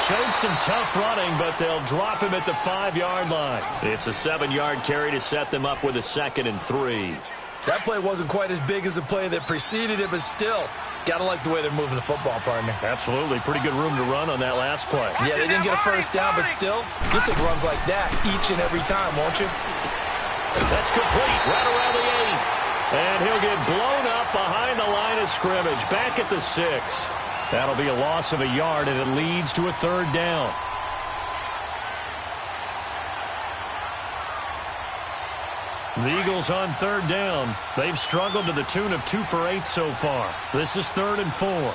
Speaker 1: Showed some tough running, but they'll drop him at the 5-yard line. It's a 7-yard carry to set them up with a 2nd and 3.
Speaker 2: That play wasn't quite as big as the play that preceded it, but still, got to like the way they're moving the football, partner.
Speaker 1: Absolutely. Pretty good room to run on that last play.
Speaker 2: Yeah, they didn't get a first down, but still, you'll take runs like that each and every time, won't you?
Speaker 1: That's complete, right around the 8. And he'll get blown up behind the line of scrimmage, back at the 6. That'll be a loss of a yard, and it leads to a 3rd down. The Eagles on 3rd down. They've struggled to the tune of 2 for 8 so far. This is 3rd and 4.
Speaker 3: Gone!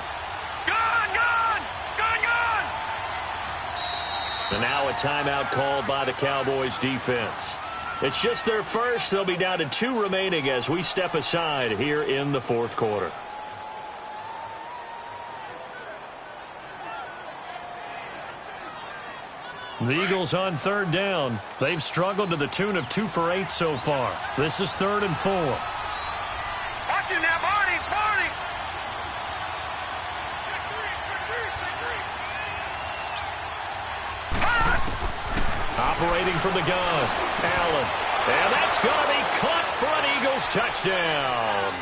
Speaker 1: And now a timeout called by the Cowboys defense. It's just their first. They'll be down to 2 remaining as we step aside here in the 4th quarter. The Eagles on 3rd down. They've struggled to the tune of 2 for 8 so far. This is 3rd and 4.
Speaker 3: Watch him now, Barney! Barney!
Speaker 1: Operating from the gun, Allen. And that's going to be caught for an Eagles touchdown.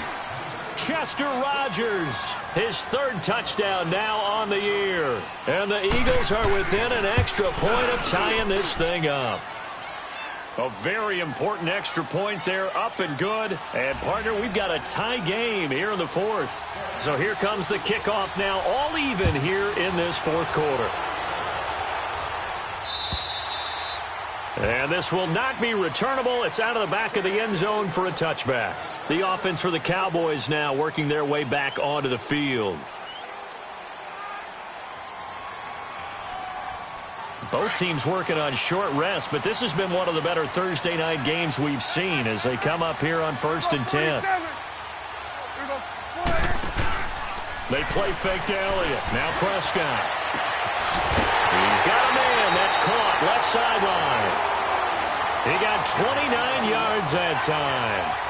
Speaker 1: Chester Rogers, his 3rd touchdown now on the year. And the Eagles are within an extra point of tying this thing up. A very important extra point there, up and good. And, partner, we've got a tie game here in the 4th. So here comes the kickoff now, all even here in this 4th quarter. And this will not be returnable. It's out of the back of the end zone for a touchback. The offense for the Cowboys now working their way back onto the field. Both teams working on short rest, but this has been one of the better Thursday night games we've seen as they come up here on 1st and 10. They play fake to Elliott. Now Prescott. He's got a man. That's caught. Left sideline. He got 29 yards that time.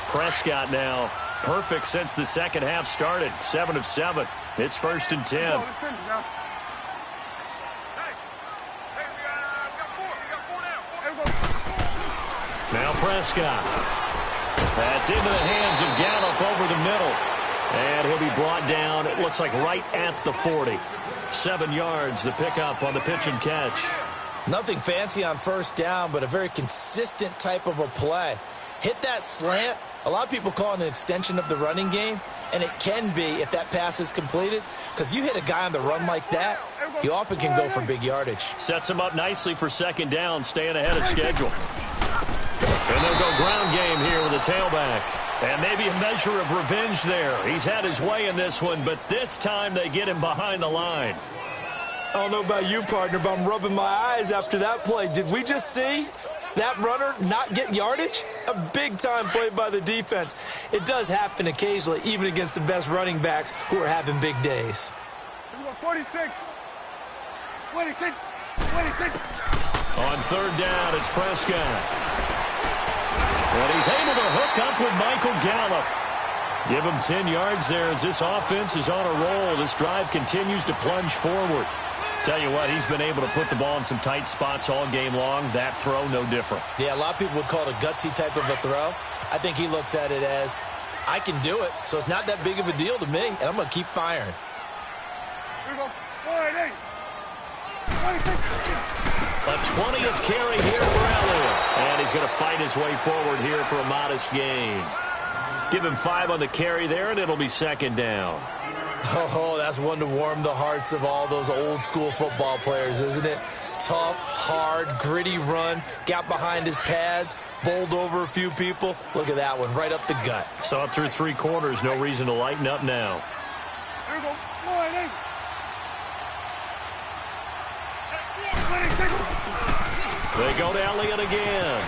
Speaker 1: Prescott now perfect since the second half started. 7 of 7. It's 1st and 10. Now Prescott. That's into the hands of Gallup over the middle. And he'll be brought down, it looks like right at the 40. 7 yards, the pickup on the pitch and catch.
Speaker 2: Nothing fancy on first down, but a very consistent type of a play. Hit that slant. A lot of people call it an extension of the running game, and it can be if that pass is completed, because you hit a guy on the run like that, he often can go for big yardage.
Speaker 1: Sets him up nicely for second down, staying ahead of schedule. And they'll go ground game here with a tailback. And maybe a measure of revenge there. He's had his way in this one, but this time they get him behind the line.
Speaker 2: I don't know about you, partner, but I'm rubbing my eyes after that play. Did we just see that runner not get yardage? A big-time play by the defense. It does happen occasionally, even against the best running backs who are having big days.
Speaker 3: 46. 26. 26.
Speaker 1: On third down, it's Prescott. And he's able to hook up with Michael Gallup. Give him 10 yards there as this offense is on a roll. This drive continues to plunge forward. Tell you what, he's been able to put the ball in some tight spots all game long. That throw, no different.
Speaker 2: Yeah, a lot of people would call it a gutsy type of a throw. I think he looks at it as, I can do it, so it's not that big of a deal to me, and I'm going to keep firing.
Speaker 3: Here we go. 48. 26.
Speaker 1: A 20th carry here for Elliott. And he's going to fight his way forward here for a modest gain. Give him 5 on the carry there, and it'll be second down.
Speaker 2: Oh, that's one to warm the hearts of all those old-school football players, isn't it? Tough, hard, gritty run, got behind his pads, bowled over a few people. Look at that one, right up the gut.
Speaker 1: Saw it through 3 quarters, no reason to lighten up now.
Speaker 3: Here we go. 48. 26.
Speaker 1: They go to Elliott again.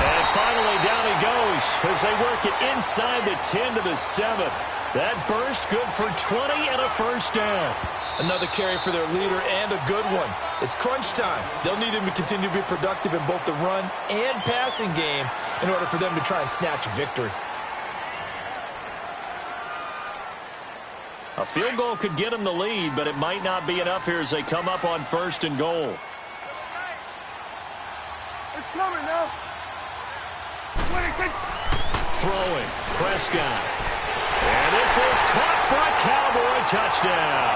Speaker 1: And finally, down he goes as they work it inside the 10 to the 7. That burst good for 20 and a first down.
Speaker 2: Another carry for their leader and a good one. It's crunch time. They'll need him to continue to be productive in both the run and passing game in order for them to try and snatch a victory.
Speaker 1: A field goal could get them the lead, but it might not be enough here as they come up on first and goal.
Speaker 3: It's coming now. 26.
Speaker 1: Throwing, Prescott. And this is caught for a Cowboy touchdown.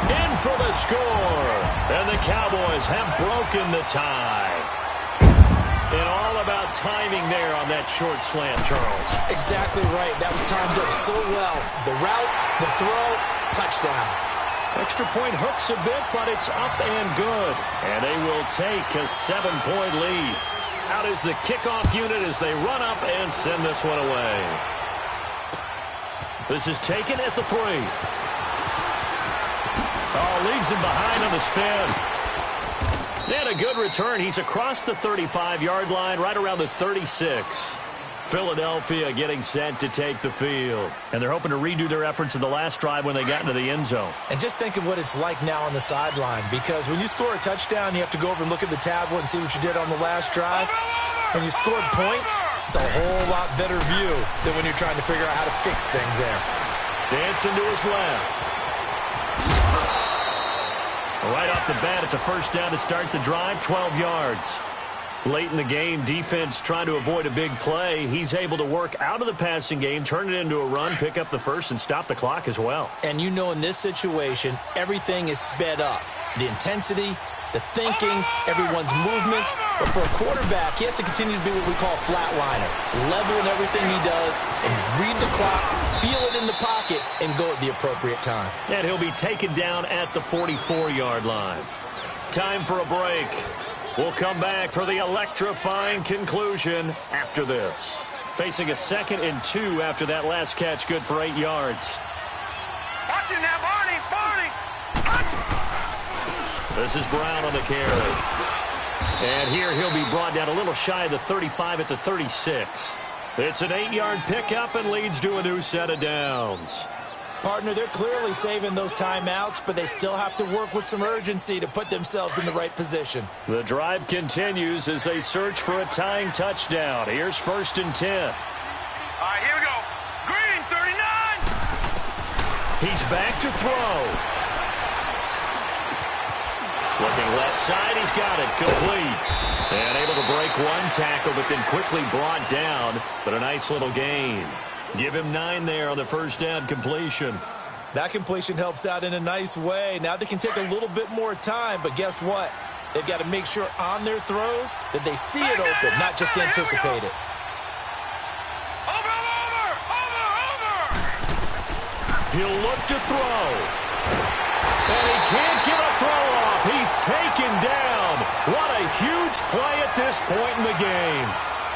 Speaker 1: In for the score. And the Cowboys have broken the tie. And all about timing there on that short slant, Charles.
Speaker 2: Exactly right. That was timed up so well. The route, the throw, touchdown.
Speaker 1: Extra point hooks a bit, but it's up and good. And they will take a 7-point lead. Out is the kickoff unit as they run up and send this one away. This is taken at the 3. Oh, leaves him behind on the spin. And a good return. He's across the 35-yard line, right around the 36. Philadelphia getting set to take the field. And they're hoping to redo their efforts in the last drive when they got into the end zone.
Speaker 2: And just think of what it's like now on the sideline, because when you score a touchdown, you have to go over and look at the tablet and see what you did on the last drive. When you scored points, it's a whole lot better view than when you're trying to figure out how to fix things there.
Speaker 1: Dancing to his left. Right off the bat, it's a first down to start the drive, 12 yards. Late in the game, defense trying to avoid a big play. He's able to work out of the passing game, turn it into a run, pick up the first, and stop the clock as well.
Speaker 2: And you know in this situation, everything is sped up. The intensity, the thinking, everyone's movements. But for a quarterback, he has to continue to be what we call a flatliner. Level in everything he does and read the clock, feel it in the pocket, and go at the appropriate time.
Speaker 1: And he'll be taken down at the 44-yard line. Time for a break. We'll come back for the electrifying conclusion after this. Facing a 2nd and 2 after that last catch, good for 8 yards.
Speaker 3: Watch it now, Barney.
Speaker 1: This is Brown on the carry. And here he'll be brought down a little shy of the 35 at the 36. It's an 8-yard pickup and leads to a new set of downs.
Speaker 2: Partner, they're clearly saving those timeouts, but they still have to work with some urgency to put themselves in the right position.
Speaker 1: The drive continues as they search for a tying touchdown. Here's 1st and 10.
Speaker 3: All right, here we go. Green, 39.
Speaker 1: He's back to throw. Looking left side, he's got it. Complete. And able to break one tackle, but then quickly brought down. But a nice little gain. Give him 9 there on the first down completion.
Speaker 2: That completion helps out in a nice way. Now they can take a little bit more time, but guess what? They've got to make sure on their throws that they see it open, not just anticipate it.
Speaker 3: Over.
Speaker 1: He'll look to throw. And he can't get a throw off. He's taken down. What a huge play at this point in the game.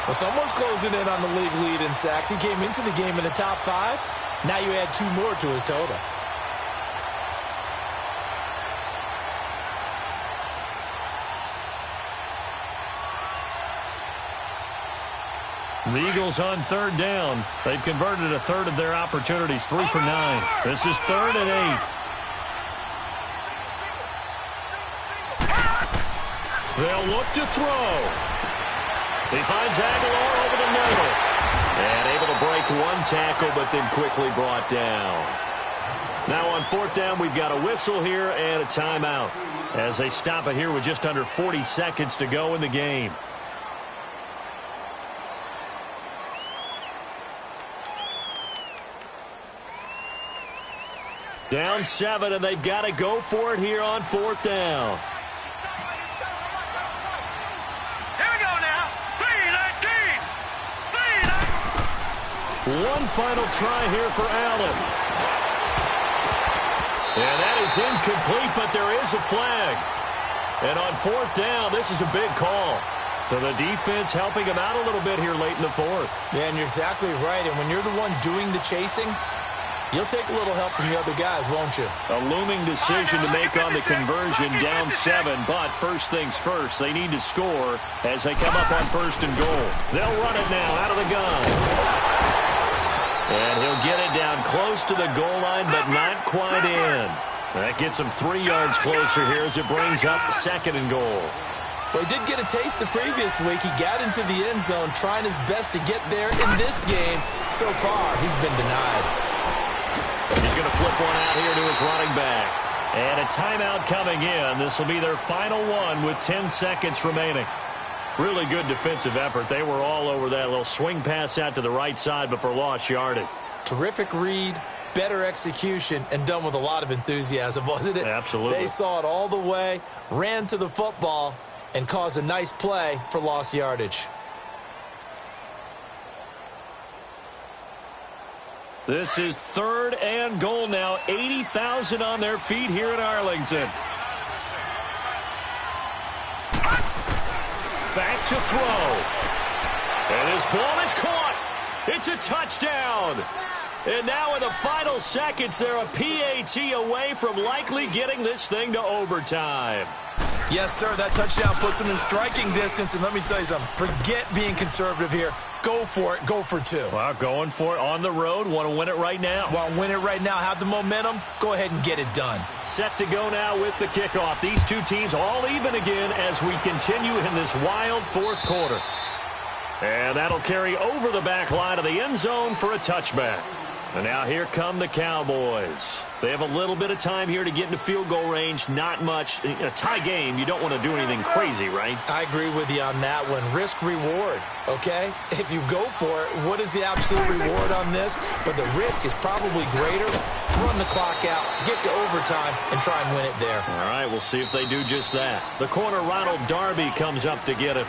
Speaker 2: Well, someone's closing in on the league lead in sacks. He came into the game in the top 5. Now you add 2 more to his total.
Speaker 1: The Eagles on third down. They've converted a third of their opportunities, 3 for 9. This is 3rd and 8. They'll look to throw. He finds Aguilar over the middle. And able to break one tackle, but then quickly brought down. Now on 4th down, we've got a whistle here and a timeout as they stop it here with just under 40 seconds to go in the game. Down 7, and they've got to go for it here on 4th down.
Speaker 3: Here we go now. 3-19.
Speaker 1: One final try here for Allen. And that is incomplete, but there is a flag. And on 4th down, this is a big call. So the defense helping him out a little bit here late in the 4th.
Speaker 2: Yeah, and you're exactly right. And when you're the one doing the chasing, you'll take a little help from the other guys, won't you?
Speaker 1: A looming decision to make on the conversion, down 7. But first things first, they need to score as they come up on 1st and goal. They'll run it now out of the gun. And he'll get it down close to the goal line, but not quite in. That gets him 3 yards closer here as it brings up 2nd and goal.
Speaker 2: Well, he did get a taste the previous week. He got into the end zone, trying his best to get there in this game. So far, he's been denied.
Speaker 1: He's going to flip one out here to his running back. And a timeout coming in. This will be their final one with 10 seconds remaining. Really good defensive effort. They were all over that little swing pass out to the right side before lost yardage.
Speaker 2: Terrific read, better execution, and done with a lot of enthusiasm, wasn't it?
Speaker 1: Absolutely.
Speaker 2: They saw it all the way, ran to the football, and caused a nice play for lost yardage.
Speaker 1: This is 3rd and goal now. 80,000 on their feet here in Arlington. Back to throw. And his ball is caught. It's a touchdown. And now in the final seconds, they're a PAT away from likely getting this thing to overtime.
Speaker 2: Yes, sir, that touchdown puts him in striking distance. And let me tell you something, forget being conservative here. Go for it. Go for 2.
Speaker 1: Well, going for it on the road. Want to win it right now.
Speaker 2: Want to win it right now. Have the momentum. Go ahead and get it done.
Speaker 1: Set to go now with the kickoff. These two teams all even again as we continue in this wild 4th quarter. And that'll carry over the back line of the end zone for a touchback. And now here come the Cowboys. They have a little bit of time here to get into field goal range. Not much. In a tie game, you don't want to do anything crazy, right?
Speaker 2: I agree with you on that one. Risk-reward, okay? If you go for it, what is the absolute reward on this? But the risk is probably greater. Run the clock out, get to overtime, and try and win it there.
Speaker 1: All right, we'll see if they do just that. The corner, Ronald Darby, comes up to get it.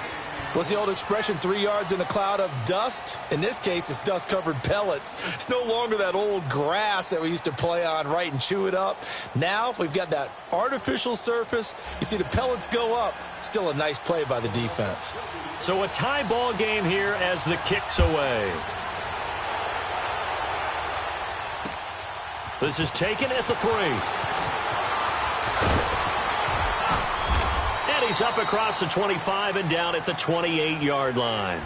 Speaker 2: What's the old expression, 3 yards in a cloud of dust? In this case, it's dust-covered pellets. It's no longer that old grass that we used to play on, right, and chew it up. Now we've got that artificial surface. You see the pellets go up. Still a nice play by the defense.
Speaker 1: So a tie ball game here as the kick's away. This is taken at the 3. He's up across the 25 and down at the 28-yard line.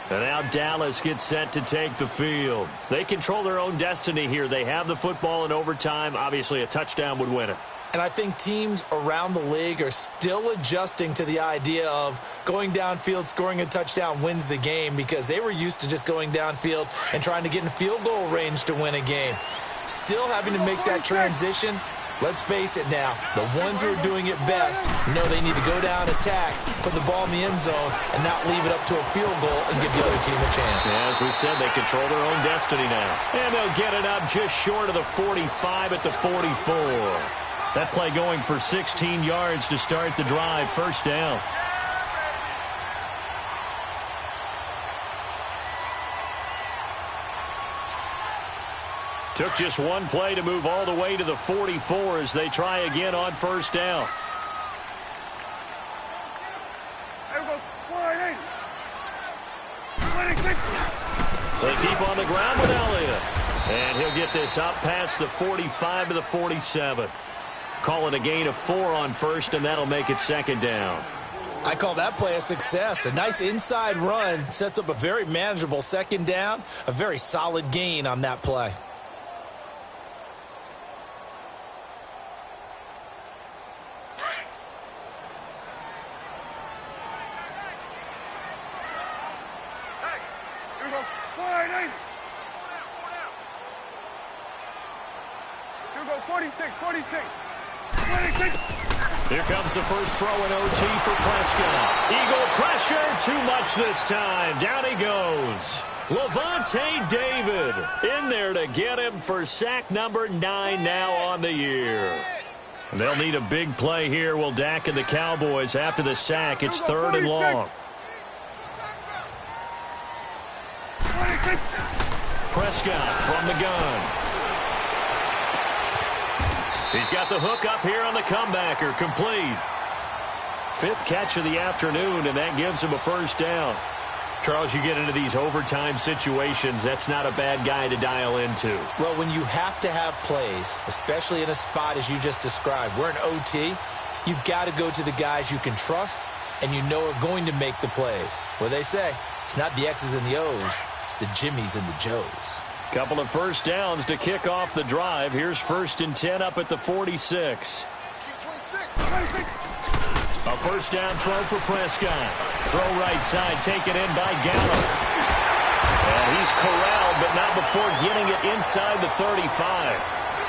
Speaker 1: And now Dallas gets set to take the field. They control their own destiny here. They have the football in overtime. Obviously, a touchdown would win it.
Speaker 2: And I think teams around the league are still adjusting to the idea of going downfield, scoring a touchdown wins the game, because they were used to just going downfield and trying to get in field goal range to win a game. Still having to make that transition. Let's face it now, the ones who are doing it best know they need to go down, attack, put the ball in the end zone, and not leave it up to a field goal and give the other team a chance.
Speaker 1: Yeah, as we said, they control their own destiny now. And they'll get it up just short of the 45 at the 44. That play going for 16 yards to start the drive, 1st down. Took just one play to move all the way to the 44 as they try again on 1st down.
Speaker 3: There we go. 4-8.
Speaker 1: They keep on the ground with Elliott. And he'll get this up past the 45 to the 47. Calling a gain of 4 on 1st, and that'll make it 2nd down.
Speaker 2: I call that play a success. A nice inside run sets up a very manageable second down, a very solid gain on that play.
Speaker 3: Here we go. 480. Here we go. 46, 46. 26.
Speaker 1: Here comes the first throw in OT for Prescott. Eagle pressure, too much this time. Down he goes. Levante David in there to get him for sack number 9 now on the year. They'll need a big play here, will Dak and the Cowboys after the sack. It's 3rd and long.
Speaker 3: 26.
Speaker 1: Prescott from the gun. He's got the hook up here on the comebacker, complete. 5th catch of the afternoon, and that gives him a first down. Charles, you get into these overtime situations, that's not a bad guy to dial into.
Speaker 2: Well, when you have to have plays, especially in a spot as you just described, we're in OT, you've got to go to the guys you can trust and you know are going to make the plays. What they say, it's not the X's and the O's, it's the Jimmies and the Joes.
Speaker 1: Couple of first downs to kick off the drive. Here's 1st and 10 up at the 46. A first down throw for Prescott. Throw right side, taken in by Gallup. And he's corralled, but not before getting it inside the 35.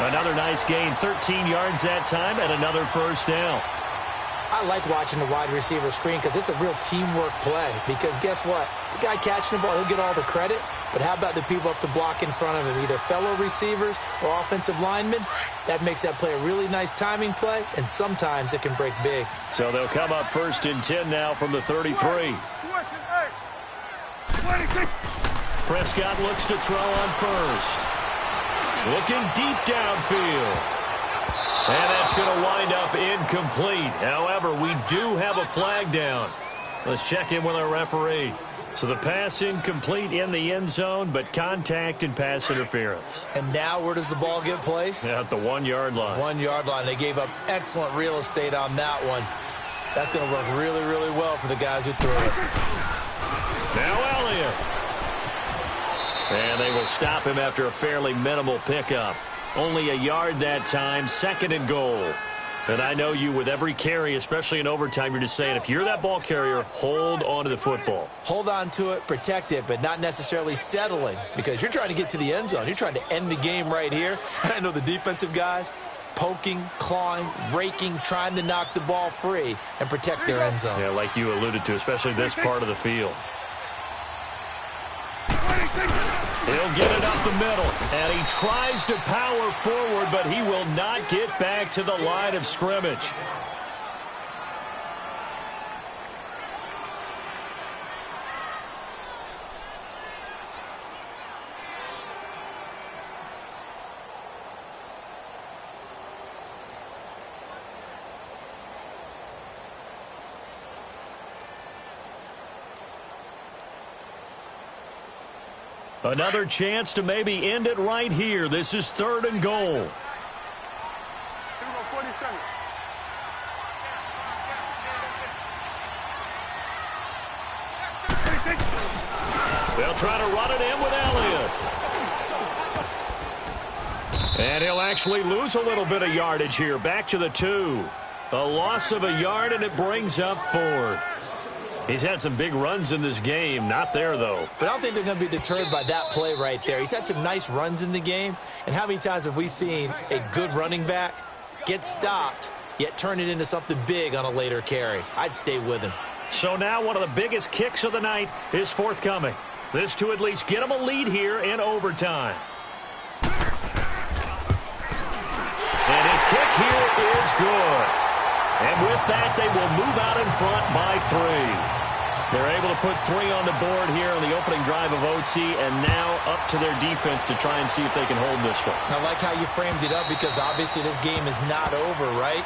Speaker 1: Another nice gain, 13 yards that time, and another first down.
Speaker 2: I like watching the wide receiver screen because it's a real teamwork play. Because guess what? The guy catching the ball, he'll get all the credit. But how about the people up to block in front of him, either fellow receivers or offensive linemen? That makes that play a really nice timing play, and sometimes it can break big.
Speaker 1: So they'll come up 1st and 10 now from the 33. Prescott looks to throw on first. Looking deep downfield. And that's going to wind up incomplete. However, we do have a flag down. Let's check in with our referee. So the pass incomplete in the end zone, but contact and pass interference.
Speaker 2: And now where does the ball get placed?
Speaker 1: At the 1-yard line.
Speaker 2: 1-yard line. They gave up excellent real estate on that one. That's going to work really, really well for the guys who threw it.
Speaker 1: Now Elliott. And they will stop him after a fairly minimal pickup. Only a yard that time, 2nd and goal. And I know you, with every carry, especially in overtime, you're just saying, if you're that ball carrier, hold on to the football.
Speaker 2: Hold on to it, protect it, but not necessarily settling, because you're trying to get to the end zone. You're trying to end the game right here. And I know the defensive guys poking, clawing, raking, trying to knock the ball free and protect their end zone.
Speaker 1: Yeah, like you alluded to, especially this part of the field. He'll get it up the middle, and he tries to power forward, but he will not get back to the line of scrimmage. Another chance to maybe end it right here. This is 3rd and goal.
Speaker 3: Here we go, 47.
Speaker 1: They'll try to run it in with Elliott. And he'll actually lose a little bit of yardage here. Back to the 2. A loss of a yard, and it brings up 4th. He's had some big runs in this game. Not there, though.
Speaker 2: But I don't think they're going to be deterred by that play right there. He's had some nice runs in the game. And how many times have we seen a good running back get stopped, yet turn it into something big on a later carry? I'd stay with him.
Speaker 1: So now one of the biggest kicks of the night is forthcoming. This to at least get him a lead here in overtime. And his kick here is good. And with that, they will move out in front by 3. They're able to put 3 on the board here on the opening drive of OT, and now up to their defense to try and see if they can hold this one.
Speaker 2: I like how you framed it up, because obviously this game is not over, right?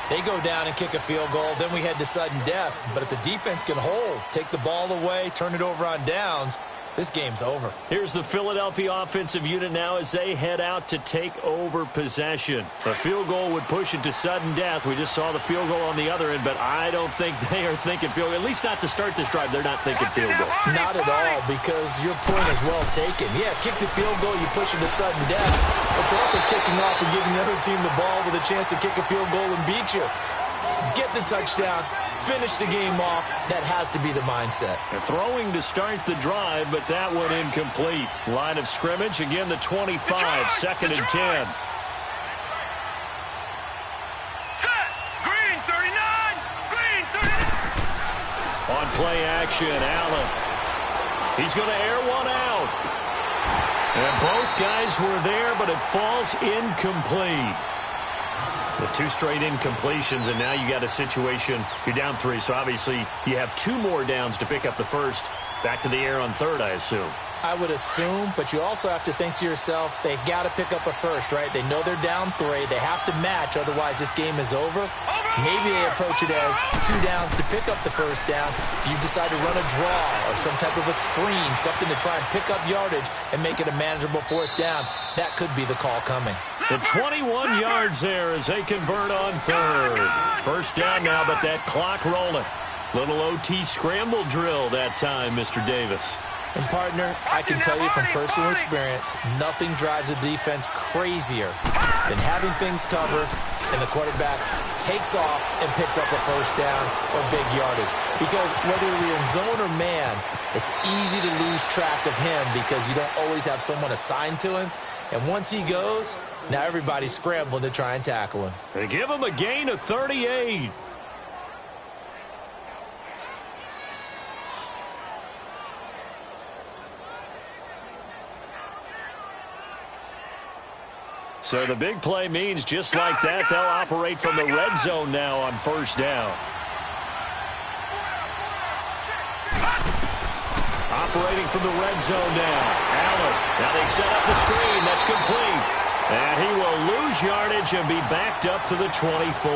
Speaker 2: They go down and kick a field goal, then we head to sudden death. But if the defense can hold, take the ball away, turn it over on downs, this game's over.
Speaker 1: Here's the Philadelphia offensive unit now as they head out to take over possession. A field goal would push it to sudden death. We just saw the field goal on the other end, but I don't think they are thinking field goal. At least not to start this drive. They're not thinking field goal.
Speaker 2: Not at all, because your point is well taken. Yeah, kick the field goal, you push it to sudden death, but you're also kicking off and giving the other team the ball with a chance to kick a field goal and beat you. Get the touchdown, finish the game off. That has to be the mindset.
Speaker 1: They're throwing to start the drive, but that one incomplete. Line of scrimmage, again the 25, second and 10.
Speaker 3: Set. Green 39. Green 39.
Speaker 1: On play action, Allen. He's going to air one out. And both guys were there, but it falls incomplete. The two straight incompletions, and now you got a situation, you're down 3, so obviously you have 2 more downs to pick up the first. Back to the air on third, I assume.
Speaker 2: I would assume, but you also have to think to yourself, they got to pick up a first, right? They know they're down 3. They have to match, otherwise this game is over. Maybe they approach it as 2 downs to pick up the first down. If you decide to run a draw or some type of a screen, something to try and pick up yardage and make it a manageable 4th down, that could be the call coming.
Speaker 1: The 21 yards there as they convert on third. First down now, but that clock rolling. Little OT scramble drill that time, Mr. Davis.
Speaker 2: And, partner, I can tell you from personal experience, nothing drives a defense crazier than having things covered and the quarterback takes off and picks up a first down or big yardage. Because whether you're in zone or man, it's easy to lose track of him because you don't always have someone assigned to him. And once he goes, now everybody's scrambling to try and tackle him.
Speaker 1: They give him a gain of 38. So the big play means just like that, they'll operate from the red zone now on first down. Operating from the red zone now. Allen. Now they set up the screen. That's complete. And he will lose yardage and be backed up to the 24.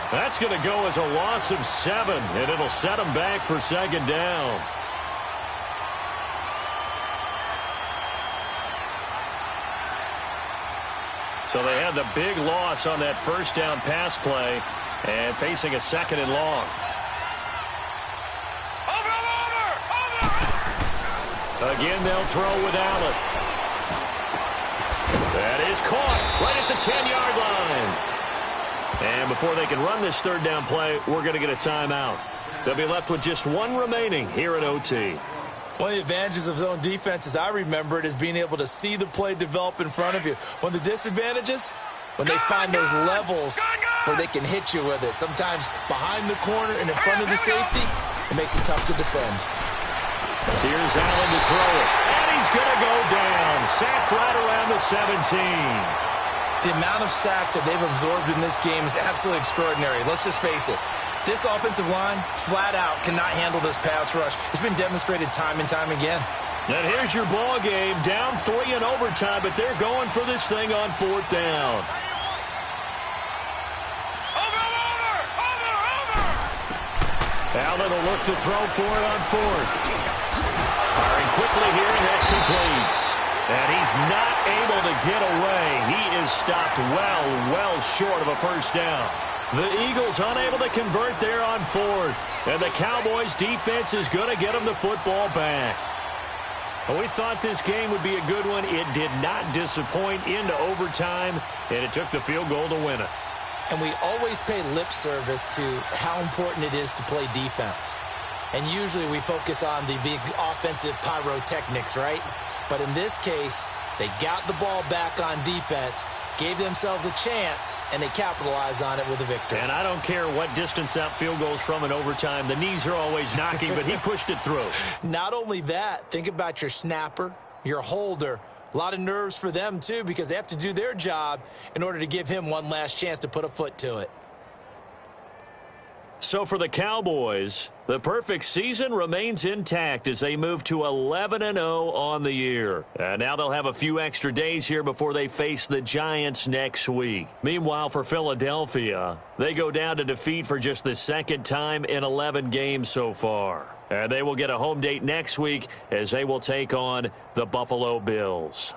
Speaker 1: That's going to go as a loss of 7, and it'll set him back for second down. So they had the big loss on that first down pass play and facing a second and long. Again, they'll throw with Allen. That is caught right at the 10-yard line. And before they can run this third down play, we're going to get a timeout. They'll be left with just 1 remaining here at OT.
Speaker 2: One of the advantages of zone defense, as I remember it, is being able to see the play develop in front of you. One of the disadvantages, when they find those levels where they can hit you with it. Sometimes behind the corner and in front of the safety, it makes it tough to defend.
Speaker 1: Here's Allen to throw it. And he's going to go down. Sacked right around the 17.
Speaker 2: The amount of sacks that they've absorbed in this game is absolutely extraordinary. Let's just face it. This offensive line, flat out, cannot handle this pass rush. It's been demonstrated time and time again.
Speaker 1: And here's your ball game. Down 3 in overtime, but they're going for this thing on 4th down. Allen will look to throw for it on 4th. Firing quickly here, and that's complete. And he's not able to get away. He is stopped well short of a first down. The Eagles unable to convert there on 4th. And the Cowboys defense is going to get them the football back. Well, we thought this game would be a good one. It did not disappoint into overtime, and it took the field goal to win it.
Speaker 2: And we always pay lip service to how important it is to play defense. And usually we focus on the big offensive pyrotechnics, right? But in this case, they got the ball back on defense, gave themselves a chance, and they capitalized on it with a victory.
Speaker 1: And I don't care what distance that field goes from in overtime. The knees are always knocking, but he pushed it through.
Speaker 2: Not only that, think about your snapper, your holder. A lot of nerves for them, too, because they have to do their job in order to give him one last chance to put a foot to it.
Speaker 1: So for the Cowboys, the perfect season remains intact as they move to 11-0 on the year. And now they'll have a few extra days here before they face the Giants next week. Meanwhile, for Philadelphia, they go down to defeat for just the 2nd time in 11 games so far. And they will get a home date next week as they will take on the Buffalo Bills.